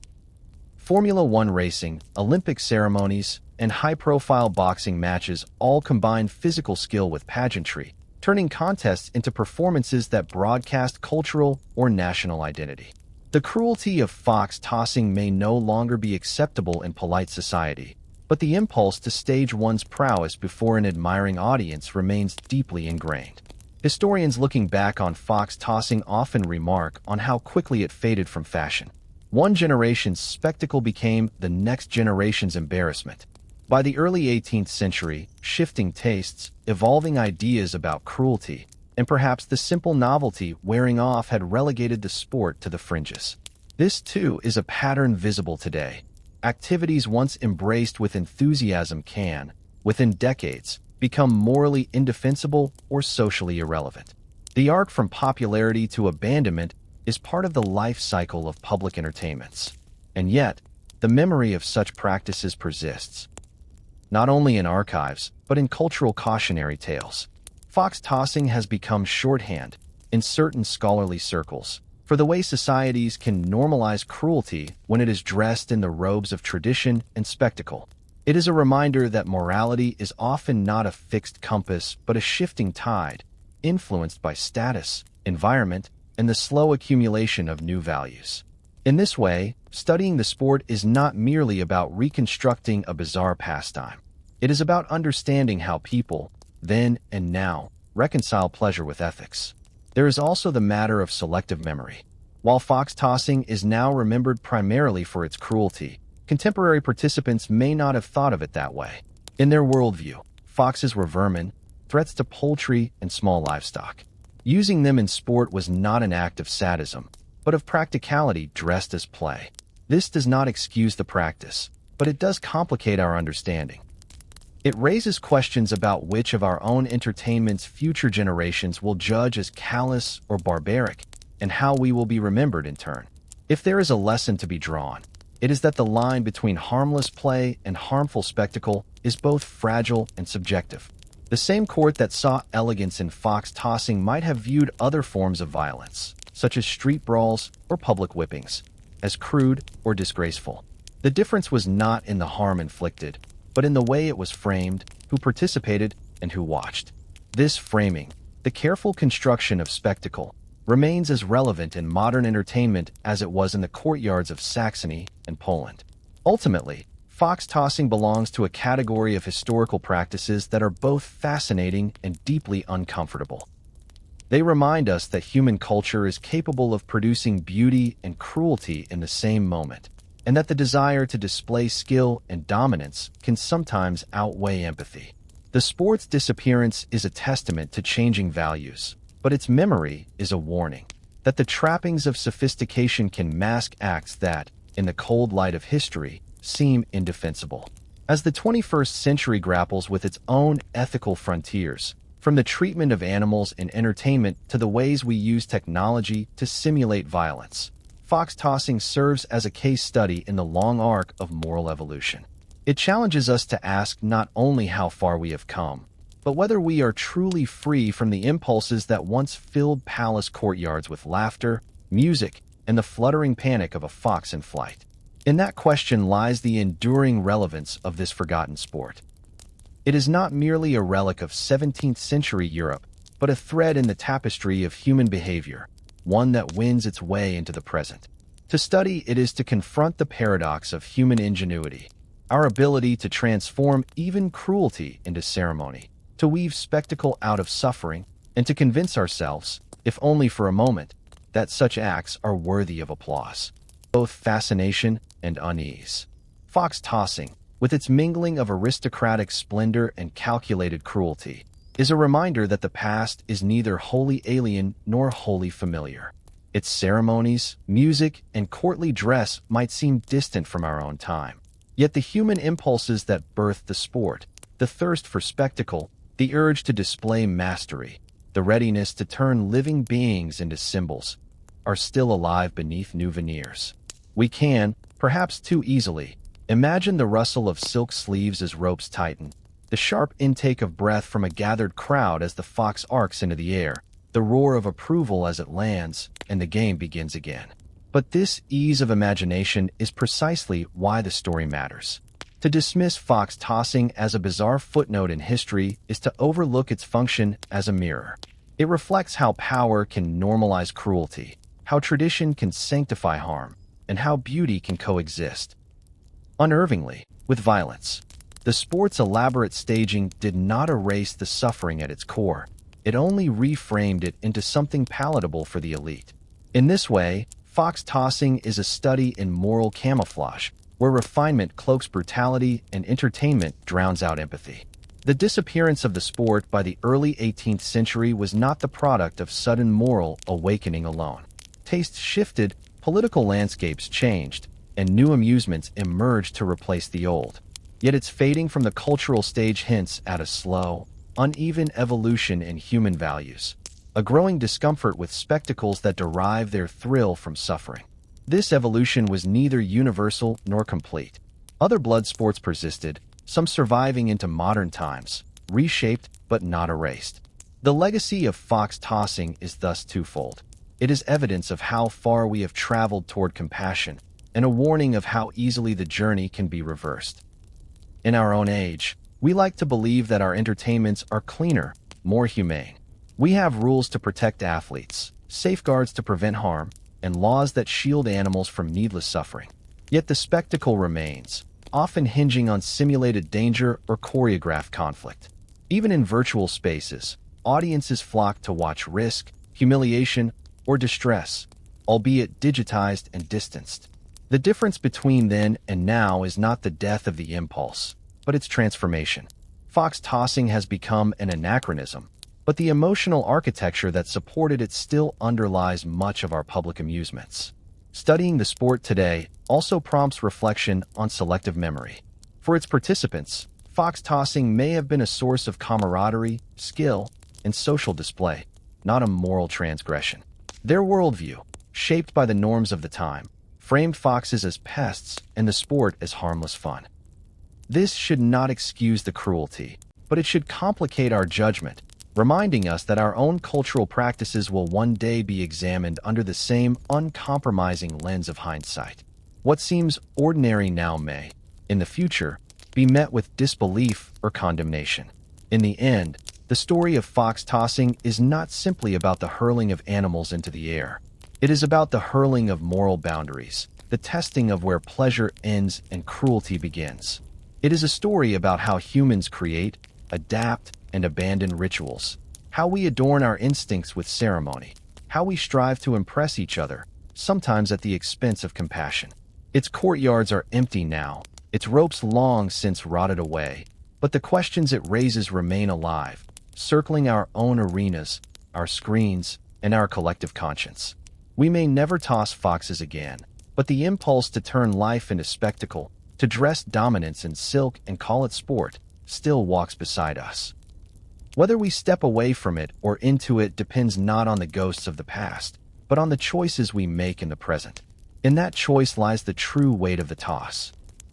Formula One racing, Olympic ceremonies, and high-profile boxing matches all combine physical skill with pageantry, turning contests into performances that broadcast cultural or national identity. The cruelty of fox tossing may no longer be acceptable in polite society, but the impulse to stage one's prowess before an admiring audience remains deeply ingrained. Historians looking back on fox tossing often remark on how quickly it faded from fashion. One generation's spectacle became the next generation's embarrassment. By the early 18th century, shifting tastes, evolving ideas about cruelty, and perhaps the simple novelty wearing off had relegated the sport to the fringes. This, too, is a pattern visible today. Activities once embraced with enthusiasm can, within decades, become morally indefensible or socially irrelevant. The arc from popularity to abandonment is part of the life cycle of public entertainments. And yet, the memory of such practices persists, not only in archives, but in cultural cautionary tales. Fox tossing has become shorthand, in certain scholarly circles, for the way societies can normalize cruelty when it is dressed in the robes of tradition and spectacle. It is a reminder that morality is often not a fixed compass but a shifting tide, influenced by status, environment, and the slow accumulation of new values. In this way, studying the sport is not merely about reconstructing a bizarre pastime. It is about understanding how people, then and now, reconcile pleasure with ethics. There is also the matter of selective memory. While fox tossing is now remembered primarily for its cruelty, contemporary participants may not have thought of it that way. In their worldview, foxes were vermin, threats to poultry and small livestock. Using them in sport was not an act of sadism, but of practicality dressed as play. This does not excuse the practice, but it does complicate our understanding. It raises questions about which of our own entertainment's future generations will judge as callous or barbaric, and how we will be remembered in turn. If there is a lesson to be drawn, it is that the line between harmless play and harmful spectacle is both fragile and subjective. The same court that saw elegance in fox tossing might have viewed other forms of violence, such as street brawls or public whippings, as crude or disgraceful. The difference was not in the harm inflicted, but in the way it was framed, who participated, and who watched. This framing, the careful construction of spectacle, remains as relevant in modern entertainment as it was in the courtyards of Saxony and Poland. Ultimately, Fox tossing belongs to a category of historical practices that are both fascinating and deeply uncomfortable. They remind us that human culture is capable of producing beauty and cruelty in the same moment, and that the desire to display skill and dominance can sometimes outweigh empathy. The sport's disappearance is a testament to changing values, but its memory is a warning that the trappings of sophistication can mask acts that, in the cold light of history, seem indefensible. As the 21st century grapples with its own ethical frontiers, from the treatment of animals in entertainment to the ways we use technology to simulate violence, fox tossing serves as a case study in the long arc of moral evolution. It challenges us to ask not only how far we have come, but whether we are truly free from the impulses that once filled palace courtyards with laughter, music, and the fluttering panic of a fox in flight. In that question lies the enduring relevance of this forgotten sport. It is not merely a relic of 17th century Europe, but a thread in the tapestry of human behavior, one that wins its way into the present. To study it is to confront the paradox of human ingenuity, our ability to transform even cruelty into ceremony, to weave spectacle out of suffering, and to convince ourselves, if only for a moment, that such acts are worthy of applause. Both fascination and unease. Fox tossing, with its mingling of aristocratic splendor and calculated cruelty, is a reminder that the past is neither wholly alien nor wholly familiar. Its ceremonies, music, and courtly dress might seem distant from our own time. Yet the human impulses that birthed the sport, the thirst for spectacle, the urge to display mastery, the readiness to turn living beings into symbols, are still alive beneath new veneers. We can, perhaps too easily, imagine the rustle of silk sleeves as ropes tighten, the sharp intake of breath from a gathered crowd as the fox arcs into the air, the roar of approval as it lands, and the game begins again. But this ease of imagination is precisely why the story matters. To dismiss fox tossing as a bizarre footnote in history is to overlook its function as a mirror. It reflects how power can normalize cruelty, how tradition can sanctify harm, and how beauty can coexist, unervingly, with violence. The sport's elaborate staging did not erase the suffering at its core. It only reframed it into something palatable for the elite. In this way, fox tossing is a study in moral camouflage, where refinement cloaks brutality and entertainment drowns out empathy. The disappearance of the sport by the early 18th century was not the product of sudden moral awakening alone. Tastes shifted, political landscapes changed, and new amusements emerged to replace the old. Yet its fading from the cultural stage hints at a slow, uneven evolution in human values, a growing discomfort with spectacles that derive their thrill from suffering. This evolution was neither universal nor complete. Other blood sports persisted, some surviving into modern times, reshaped but not erased. The legacy of fox tossing is thus twofold. It is evidence of how far we have traveled toward compassion, and a warning of how easily the journey can be reversed. In our own age, we like to believe that our entertainments are cleaner, more humane. We have rules to protect athletes, safeguards to prevent harm, and laws that shield animals from needless suffering. Yet the spectacle remains, often hinging on simulated danger or choreographed conflict. Even in virtual spaces, audiences flock to watch risk, humiliation, or distress, albeit digitized and distanced. The difference between then and now is not the death of the impulse, but its transformation. Fox tossing has become an anachronism, but the emotional architecture that supported it still underlies much of our public amusements. Studying the sport today also prompts reflection on selective memory. For its participants, fox tossing may have been a source of camaraderie, skill, and social display, not a moral transgression. Their worldview, shaped by the norms of the time, framed foxes as pests and the sport as harmless fun. This should not excuse the cruelty, but it should complicate our judgment, reminding us that our own cultural practices will one day be examined under the same uncompromising lens of hindsight. What seems ordinary now may, in the future, be met with disbelief or condemnation. In the end, the story of fox tossing is not simply about the hurling of animals into the air. It is about the hurling of moral boundaries, the testing of where pleasure ends and cruelty begins. It is a story about how humans create, adapt, and abandon rituals, how we adorn our instincts with ceremony, how we strive to impress each other, sometimes at the expense of compassion. Its courtyards are empty now, its ropes long since rotted away, but the questions it raises remain alive, circling our own arenas, our screens, and our collective conscience. We may never toss foxes again, but the impulse to turn life into spectacle, to dress dominance in silk and call it sport, still walks beside us. Whether we step away from it or into it depends not on the ghosts of the past, but on the choices we make in the present. In that choice lies the true weight of the toss.